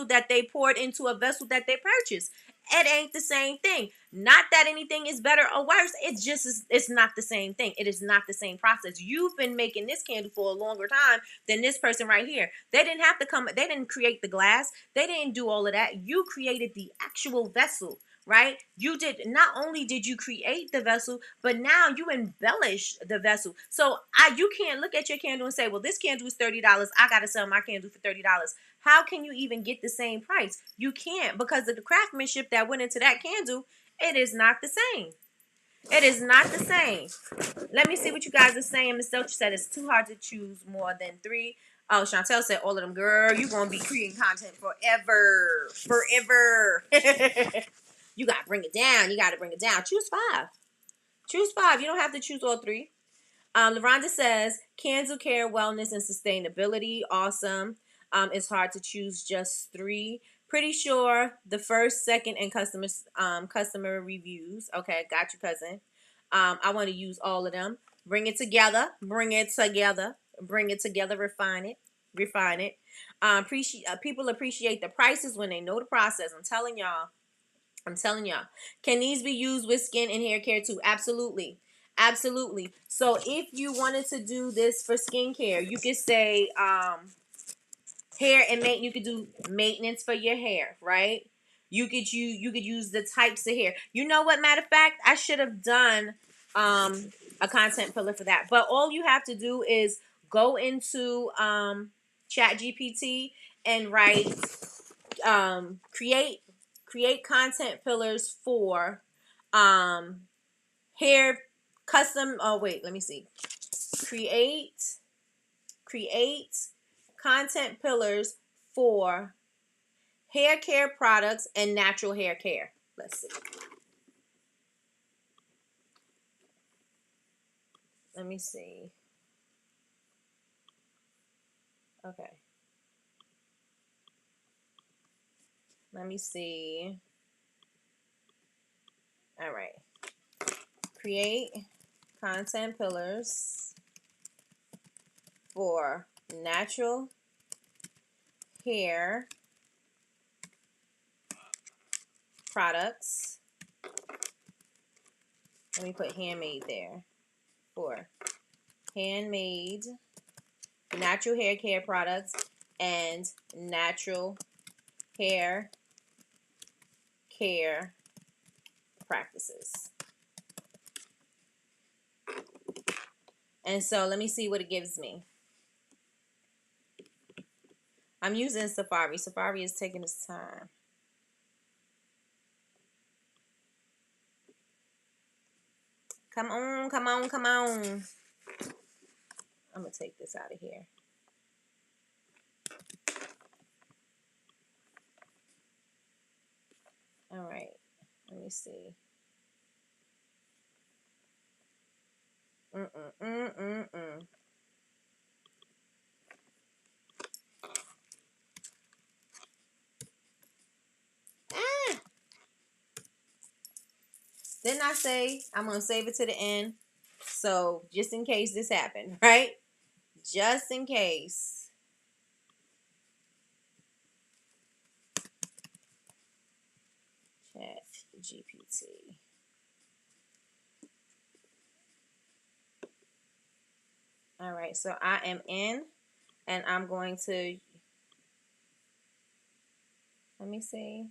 that they poured into a vessel that they purchased. It ain't the same thing. Not that anything is better or worse. It's not the same thing. It is not the same process. You've been making this candle for a longer time than this person right here. They didn't have to come. They didn't create the glass. They didn't do all of that. You created the actual vessel, right? Not only did you create the vessel, but now you embellish the vessel. So you can't look at your candle and say, well, this candle is $30. I got to sell my candle for $30. How can you even get the same price? You can't, because of the craftsmanship that went into that candle. It is not the same. It is not the same. Let me see what you guys are saying. Miss Delcher said it's too hard to choose more than 3. Oh, Chantel said all of them. Girl, you're going to be creating content forever. Forever. You got to bring it down. You got to bring it down. Choose 5. Choose 5. You don't have to choose all 3. LaRonda says candle care, wellness, and sustainability. Awesome. It's hard to choose just 3. Pretty sure the first, second, and customer reviews. Okay, got you, cousin. I want to use all of them. Bring it together. Bring it together. Bring it together. Refine it. refine it. People appreciate the prices when they know the process. I'm telling y'all. I'm telling y'all. Can these be used with skin and hair care too? Absolutely. Absolutely. So if you wanted to do this for skincare, you could say hair and you could do maintenance for your hair, right? You could use the types of hair. You know what, matter of fact, I should have done a content pillar for that. But all you have to do is go into Chat GPT and write create content pillars for um hair custom let me see. Create create content pillars for hair care products and natural hair care. Let's see. Let me see. Okay. Let me see. All right. Create content pillars for natural hair products. Let me put handmade there. For handmade natural hair care products and natural hair care practices. And so let me see what it gives me. I'm using Safari. Safari is taking its time. Come on, come on, come on. I'm going to take this out of here. All right. Let me see. Didn't I say I'm going to save it to the end? So just in case this happened, right? Just in case. Chat GPT. All right, so I am in, and I'm going to, let me see.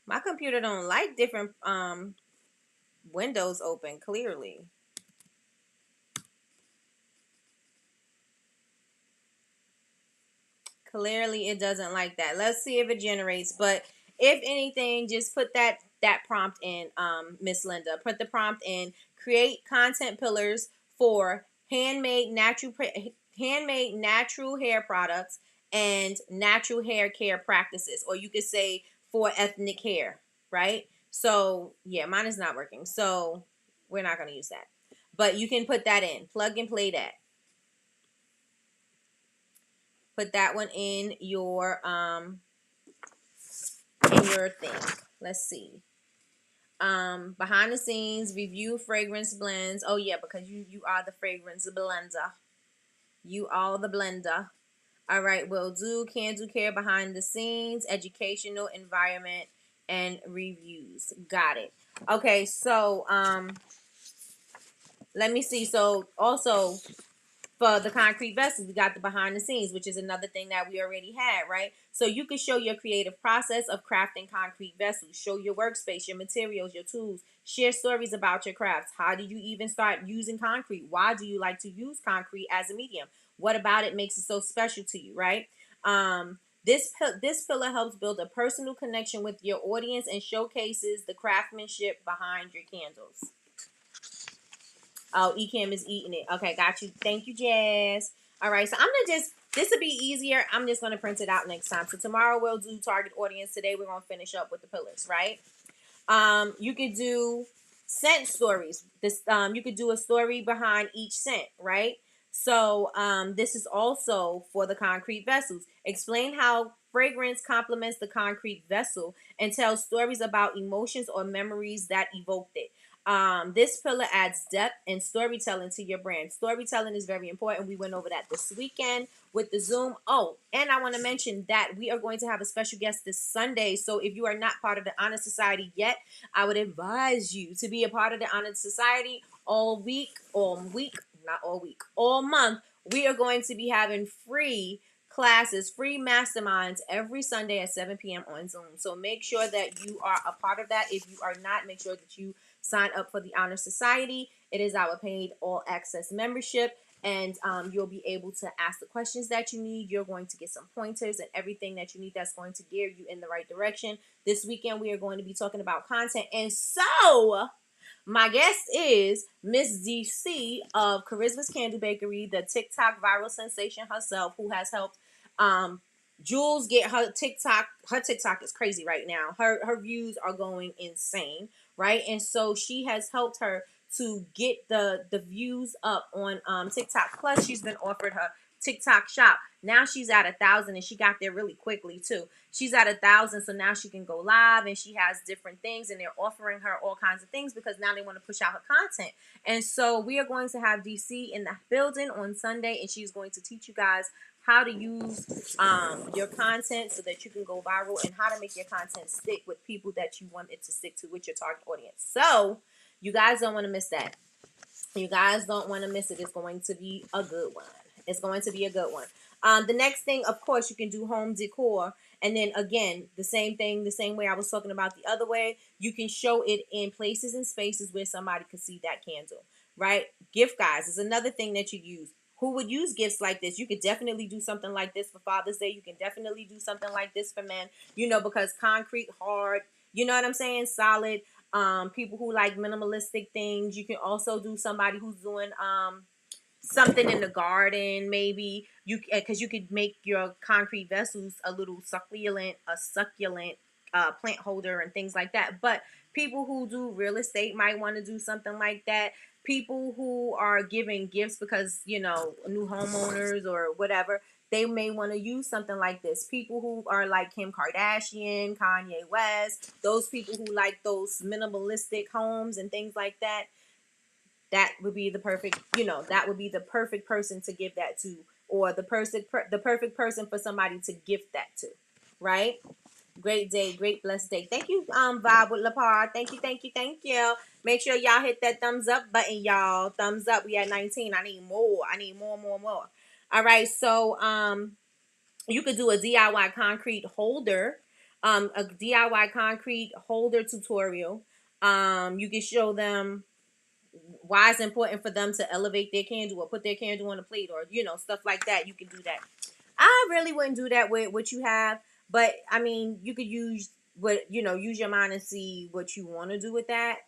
My computer don't like different windows open, clearly. Clearly it doesn't like that. Let's see if it generates. But if anything, just put that prompt in, Miss Linda. Put the prompt in. Create content pillars for handmade natural hair products and natural hair care practices. Or you could say for ethnic hair, right? So yeah, mine is not working. So we're not going to use that. But you can put that in. Plug and play that. Put that one in your thing. Let's see. Behind the scenes, review fragrance blends. Oh yeah, because you are the fragrance blender. You are the blender. All right, will do. Can do care behind the scenes, educational environment, and reviews. Got it. Okay, so let me see. So also for the concrete vessels, we got the behind the scenes, which is another thing that we already had, right? So you can show your creative process of crafting concrete vessels, show your workspace, your materials, your tools, share stories about your crafts. How did you even start using concrete? Why do you like to use concrete as a medium? What about it makes it so special to you, right? This pillar helps build a personal connection with your audience and showcases the craftsmanship behind your candles. Oh, Ecamm is eating it. Okay, got you. Thank you, Jazz. All right, so I'm going to this will be easier. I'm just going to print it out next time. So tomorrow we'll do target audience. Today we're going to finish up with the pillars, right? You could do scent stories. You could do a story behind each scent, right? So this is also for the concrete vessels. Explain how fragrance complements the concrete vessel and tell stories about emotions or memories that evoked it. This pillar adds depth and storytelling to your brand. Storytelling is very important. We went over that this weekend with the Zoom. Oh, and I want to mention that we are going to have a special guest this Sunday. So if you are not part of the Honor Society yet, I would advise you to be a part of the Honor Society not all week, all month. We are going to be having free classes, free masterminds every Sunday at 7 p.m. on Zoom. So make sure that you are a part of that. If you are not, make sure that you sign up for the Honor Society. It is our paid all access membership, and you'll be able to ask the questions that you need. You're going to get some pointers and everything that you need that's going to gear you in the right direction. This weekend, we are going to be talking about content. And so, my guest is Miss DC of Charisma's Candle Bakery, the TikTok viral sensation herself, who has helped Jules get her TikTok. Her TikTok is crazy right now. Her views are going insane, right? And so she has helped her to get the views up on TikTok. Plus, she's been offered her TikTok shop. Now she's at 1,000, and she got there really quickly too. She's at 1,000, so now she can go live, and she has different things, and they're offering her all kinds of things because now they want to push out her content. And so we are going to have DC in the building on Sunday, and she's going to teach you guys how to use your content so that you can go viral, and how to make your content stick with people that you want it to stick to with your target audience. So you guys don't want to miss that. You guys don't want to miss it. It's going to be a good one. It's going to be a good one. The next thing, of course, you can do home decor. And then again, the same thing, the same way I was talking about the other way, you can show it in places and spaces where somebody could see that candle, right? Gift guides is another thing that you use. Who would use gifts like this? You could definitely do something like this for Father's Day. You can definitely do something like this for men, because concrete, hard, you know what I'm saying? Solid. People who like minimalistic things. You can also do somebody who's doing something in the garden, maybe because you could make your concrete vessels a little succulent plant holder and things like that. But people who do real estate might want to do something like that. People who are giving gifts because new homeowners or whatever, they may want to use something like this. People who are like Kim Kardashian, Kanye West, those people who like those minimalistic homes and things like that, that would be the perfect, that would be the perfect person to give that to, or the perfect person for somebody to gift that to, right? Great day, great blessed day. Thank you, Vibe with Lapar. Thank you, thank you, thank you. Make sure y'all hit that thumbs up button, y'all. Thumbs up. We at 19. I need more. I need more. All right, so you could do a DIY concrete holder, a DIY concrete holder tutorial. You can show them why it's important for them to elevate their candle or put their candle on a plate, or stuff like that. You can do that. I really wouldn't do that with what you have, but I mean, you could use use your mind and see what you want to do with that.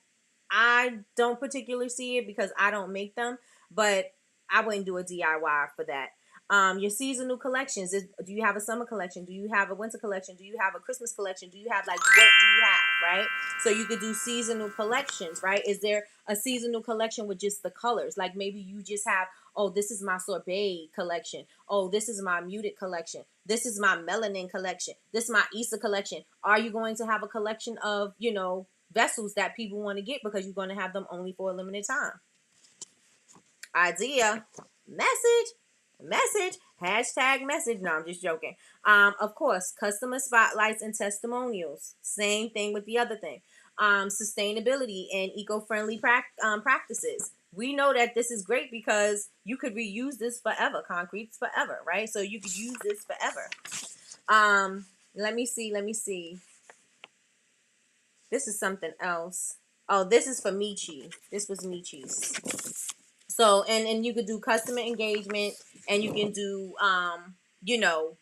I don't particularly see it because I don't make them, but I wouldn't do a DIY for that. Your seasonal collections. Do you have a summer collection? Do you have a winter collection? Do you have a Christmas collection? Do you have what do you have, right? So you could do seasonal collections, right? Is there a seasonal collection with just the colors? Like maybe you just have, oh, this is my sorbet collection. Oh, this is my muted collection. This is my melanin collection. This is my Easter collection. Are you going to have a collection of, vessels that people want to get because you're going to have them only for a limited time? Idea, message, hashtag message. No, I'm just joking. Of course, customer spotlights and testimonials. Same thing with the other thing. Sustainability and eco-friendly practices. We know that this is great because you could reuse this forever. Concrete's forever, right? So you could use this forever. Let me see. This is something else. Oh, this is for Michi. This was Michi's. So, and you could do customer engagement, and you can do,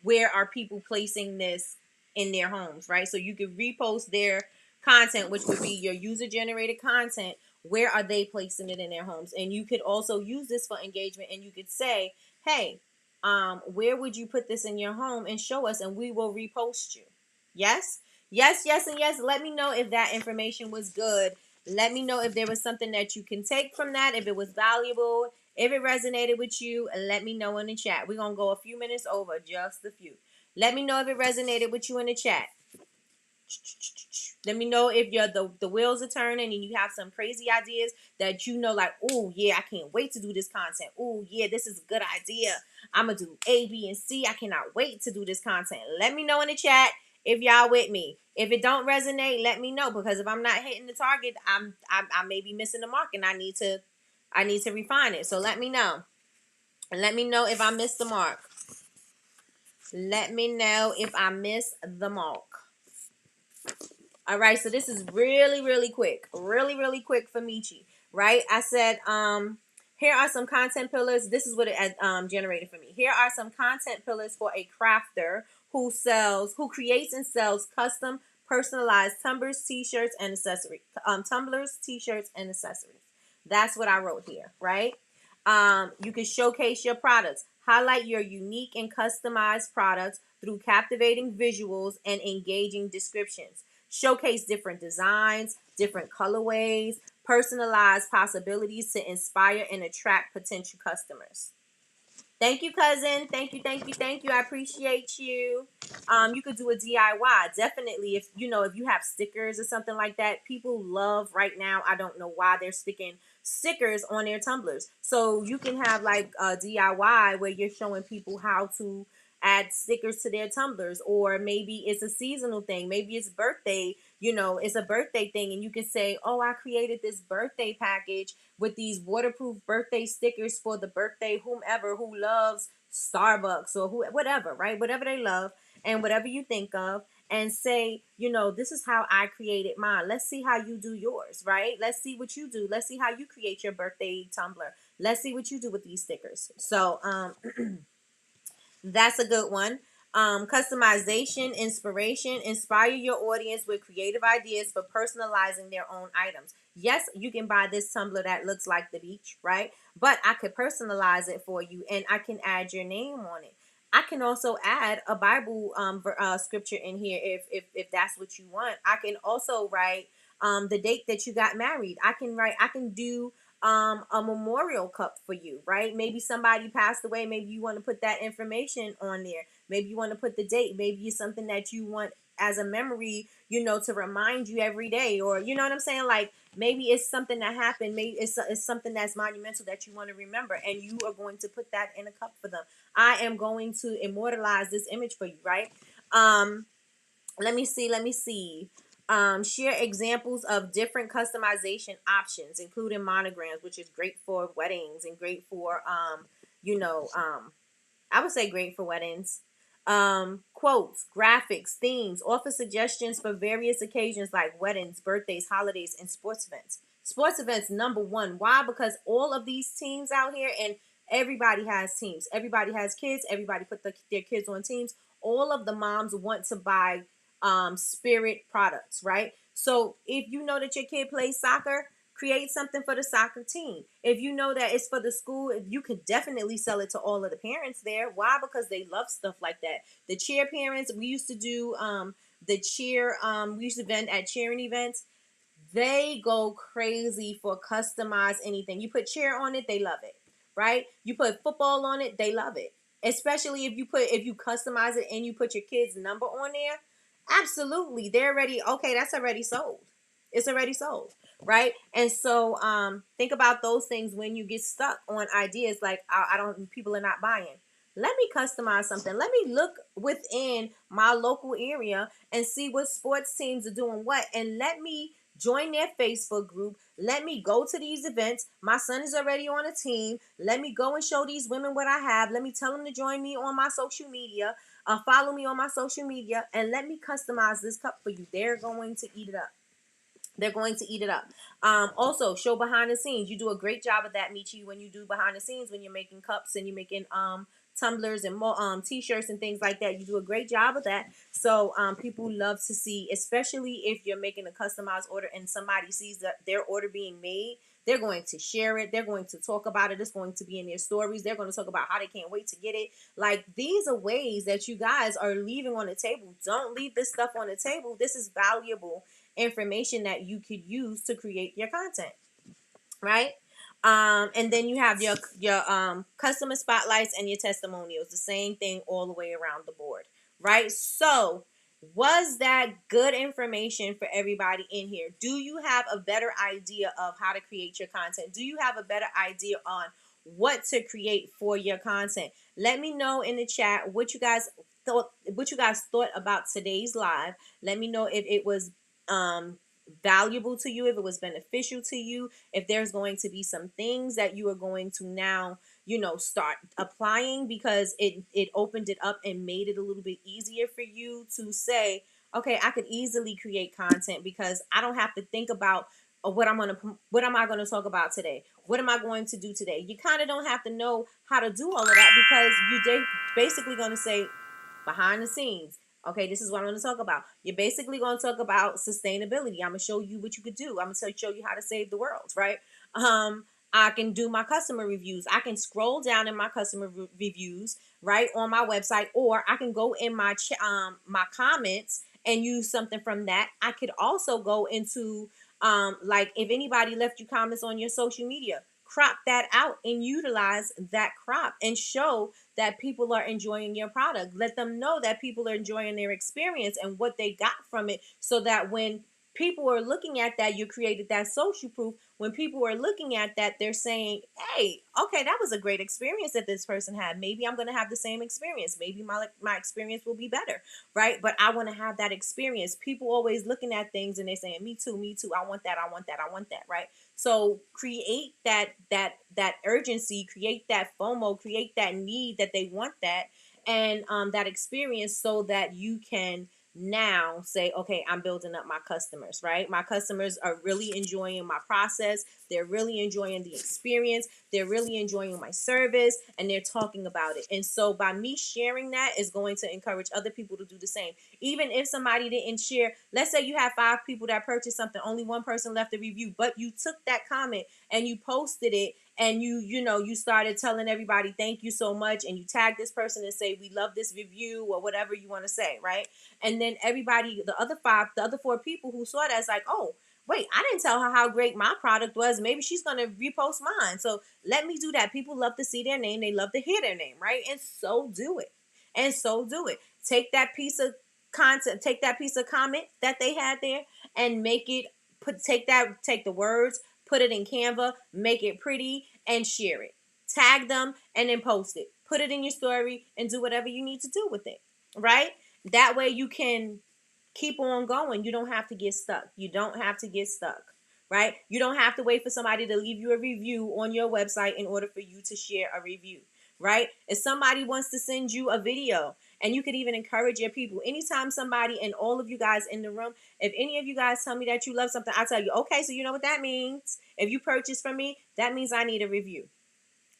where are people placing this in their homes, right? So you could repost their content, which would be your user generated content. Where are they placing it in their homes? And you could also use this for engagement, and you could say, hey, where would you put this in your home, and show us, and we will repost you. Yes, and yes. Let me know if that information was good. Let me know if there was something that you can take from that, if it was valuable, if it resonated with you. Let me know in the chat. We're going to go a few minutes over, just a few. Let me know if it resonated with you in the chat. Let me know if the wheels are turning and you have some crazy ideas that you know, like, oh yeah, I can't wait to do this content. Oh yeah, this is a good idea. I'm gonna do A, B, and C. I cannot wait to do this content. Let me know in the chat if y'all with me. If it don't resonate, let me know, because if I'm not hitting the target, I may be missing the mark, and I need to refine it. So let me know. And let me know if I missed the mark. Let me know if I miss the mark. All right, so this is really, really quick. Really, really quick for Michi. Right? I said, here are some content pillars. This is what it generated for me. Here are some content pillars for a crafter who creates and sells custom personalized tumblers, t-shirts, and accessories. Tumblers, t-shirts, and accessories. That's what I wrote here, right? You can showcase your products. Highlight your unique and customized products through captivating visuals and engaging descriptions. Showcase different designs, different colorways, personalized possibilities to inspire and attract potential customers. Thank you, cousin. Thank you, thank you, thank you. I appreciate you. You could do a DIY. Definitely, if you have stickers or something like that. People love right now. I don't know why they're sticking stickers on their tumblers. So you can have like a DIY where you're showing people how to add stickers to their tumblers, or maybe it's a seasonal thing. Maybe it's birthday. It's a birthday thing, and you can say, "Oh, I created this birthday package with these waterproof birthday stickers for the birthday whomever who loves Starbucks or whatever, right? Whatever they love and whatever you think of, and say, this is how I created mine. Let's see how you do yours, right? Let's see what you do. Let's see how you create your birthday tumbler. Let's see what you do with these stickers." So, that's a good one. Customization, inspiration. Inspire your audience with creative ideas for personalizing their own items. Yes, you can buy this tumbler that looks like the beach, right? But I could personalize it for you, and I can add your name on it. I can also add a Bible scripture in here if that's what you want. I can also write the date that you got married. I can do a memorial cup for you, right? Maybe somebody passed away. Maybe you want to put that information on there. Maybe you want to put the date. Maybe it's something that you want as a memory, to remind you every day, or you know what I'm saying? Like maybe it's something that happened. Maybe it's something that's monumental that you want to remember, and you are going to put that in a cup for them. I am going to immortalize this image for you, right? Let me see. Share examples of different customization options, including monograms, which is great for weddings and great for I would say great for weddings. Quotes, graphics, themes. Offer suggestions for various occasions like weddings, birthdays, holidays, and sports events. Sports events, number one. Why? Because all of these teams out here, and everybody has teams. Everybody has kids. Everybody put their kids on teams. All of the moms want to buy spirit products, right? So if you know that your kid plays soccer, create something for the soccer team. If you know that it's for the school, you can definitely sell it to all of the parents there. Why? Because they love stuff like that. The cheer parents, we used to do the cheer, we used to vend at cheering events. They go crazy for customized anything. You put cheer on it, they love it, right? You put football on it, they love it. Especially if you customize it and you put your kid's number on there, absolutely, they're already okay. That's already sold. It's already sold, right? And so, think about those things when you get stuck on ideas like I don't. People are not buying. Let me customize something. Let me look within my local area and see what sports teams are doing what, and let me join their Facebook group. Let me go to these events. My son is already on a team. Let me go and show these women what I have. Let me tell them to join me on my social media. Follow me on my social media, and let me customize this cup for you. They're going to eat it up. They're going to eat it up. Also, show behind the scenes. You do a great job of that, Michi, when you do behind the scenes, when you're making cups and you're making tumblers and more t-shirts and things like that. You do a great job of that. So people love to see, especially if you're making a customized order and somebody sees that their order being made. They're going to share it. They're going to talk about it. It's going to be in their stories. They're going to talk about how they can't wait to get it. Like, these are ways that you guys are leaving on the table. Don't leave this stuff on the table. This is valuable information that you could use to create your content, right? And then you have your customer spotlights and your testimonials. The same thing all the way around the board, right? So Was that good information for everybody in here? Do you have a better idea of how to create your content? Do you have a better idea on what to create for your content? Let me know in the chat what you guys thought about today's live. Let me know if it was valuable to you, if it was beneficial to you, if there's going to be some things that you are going to now start applying, because it opened it up and made it a little bit easier for you to say, okay, I could easily create content because I don't have to think about what am I going to talk about today, what am I going to do today. You kind of don't have to know how to do all of that, because you're basically going to say behind the scenes, okay, this is what I'm going to talk about. You're basically going to talk about sustainability. I'm going to show you what you could do. I'm going to show you how to save the world, right? I can do my customer reviews. I can scroll down in my customer reviews, right, on my website, or I can go in my my comments and use something from that. I could also go into like if anybody left you comments on your social media, crop that out and utilize that crop and show that people are enjoying your product. Let them know that people are enjoying their experience and what they got from it, so that when people are looking at that, you created that social proof. When people are looking at that, they're saying, hey, okay, that was a great experience that this person had. Maybe I'm going to have the same experience. Maybe my experience will be better, right? But I want to have that experience. People always looking at things and they're saying, me too, me too. I want that, I want that, I want that, right? So create that urgency, create that FOMO, create that need that they want that, and that experience, so that you can now say, okay, I'm building up my customers, right? My customers are really enjoying my process. They're really enjoying the experience. They're really enjoying my service, and they're talking about it. And so by me sharing that is going to encourage other people to do the same. Even if somebody didn't share, let's say you have 5 people that purchased something, only one person left a review, but you took that comment and you posted it, and you started telling everybody thank you so much, and you tag this person and say we love this review, or whatever you want to say, right? And then everybody, the other 4 people who saw that, is like, oh wait, I didn't tell her how great my product was. Maybe she's gonna repost mine. So let me do that. People love to see their name, they love to hear their name, right? And so do it. Take that piece of content, take that piece of comment that they had there, and make it take the words, put it in Canva, make it pretty, and share it. Tag them and then post it. Put it in your story and do whatever you need to do with it, right? That way you can keep on going. You don't have to get stuck. Right? You don't have to wait for somebody to leave you a review on your website in order for you to share a review, right? If somebody wants to send you a video, and you could even encourage your people. Anytime somebody, and all of you guys in the room, if any of you guys tell me that you love something, I tell you, okay, so you know what that means. If you purchase from me, that means I need a review,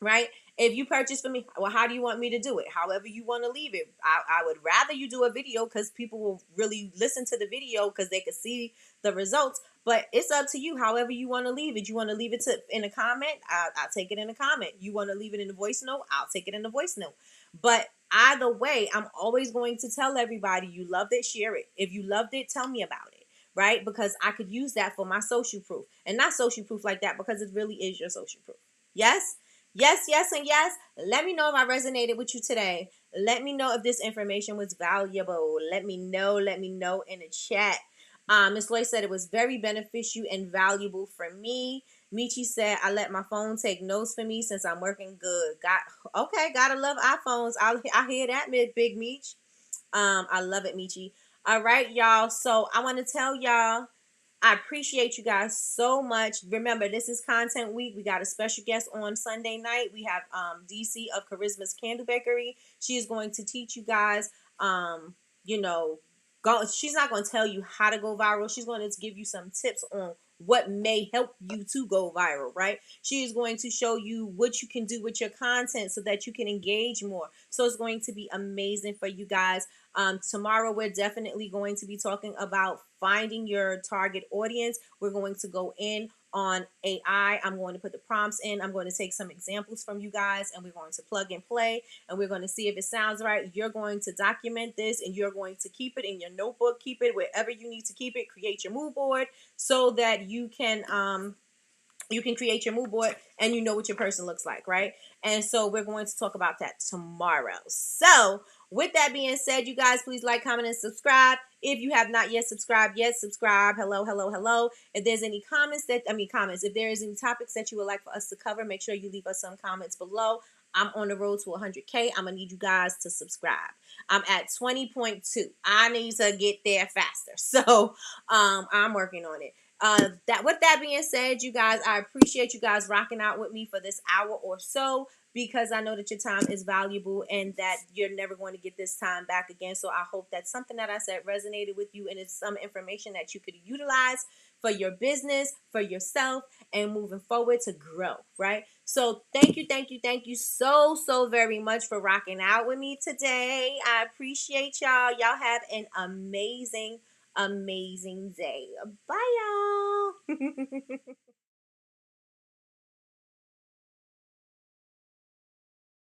right? If you purchase from me, well, how do you want me to do it? However you want to leave it. I would rather you do a video, because people will really listen to the video because they can see the results. But it's up to you, however you want to leave it. You want to leave it in a comment? I'll take it in a comment. You want to leave it in a voice note? I'll take it in a voice note. But either way, I'm always going to tell everybody, you loved it, share it. If you loved it, tell me about it, right? Because I could use that for my social proof. And not social proof like that, because it really is your social proof. Yes? Yes, yes, and yes. Let me know if I resonated with you today. Let me know if this information was valuable. Let me know in the chat. Miss Loy said it was very beneficial and valuable for me. Michi said, I let my phone take notes for me since I'm working good. Gotta love iPhones. I hear that, Big Meech. I love it, Michi. All right, y'all. So I want to tell y'all, I appreciate you guys so much. Remember, this is Content Week. We got a special guest on Sunday night. We have DC of Charisma's Candle Bakery. She is going to teach you guys, she's not going to tell you how to go viral. She's going to give you some tips on what may help you to go viral, right? She is going to show you what you can do with your content so that you can engage more. So it's going to be amazing for you guys. Tomorrow, we're definitely going to be talking about finding your target audience. We're going to go in on AI. I'm going to put the prompts in. I'm going to take some examples from you guys, and we're going to plug and play, and we're going to see if it sounds right. You're going to document this, and you're going to keep it in your notebook. Keep it wherever you need to keep it. Create your mood board so that you can create your mood board and you know what your person looks like, right? And so we're going to talk about that tomorrow. So with that being said, you guys, please like, comment, and subscribe. If you have not yet subscribed, subscribe. Hello, hello, hello. If there's any comments, if there is any topics that you would like for us to cover, make sure you leave us some comments below. I'm on the road to 100K. I'm going to need you guys to subscribe. I'm at 20.2. I need to get there faster. So I'm working on it. With that being said, you guys, I appreciate you guys rocking out with me for this hour or so, because I know that your time is valuable and that you're never going to get this time back again. So I hope that something that I said resonated with you and it's some information that you could utilize for your business, for yourself, and moving forward to grow, right? So thank you so very much for rocking out with me today. I appreciate y'all. Y'all have an amazing day. Bye, y'all.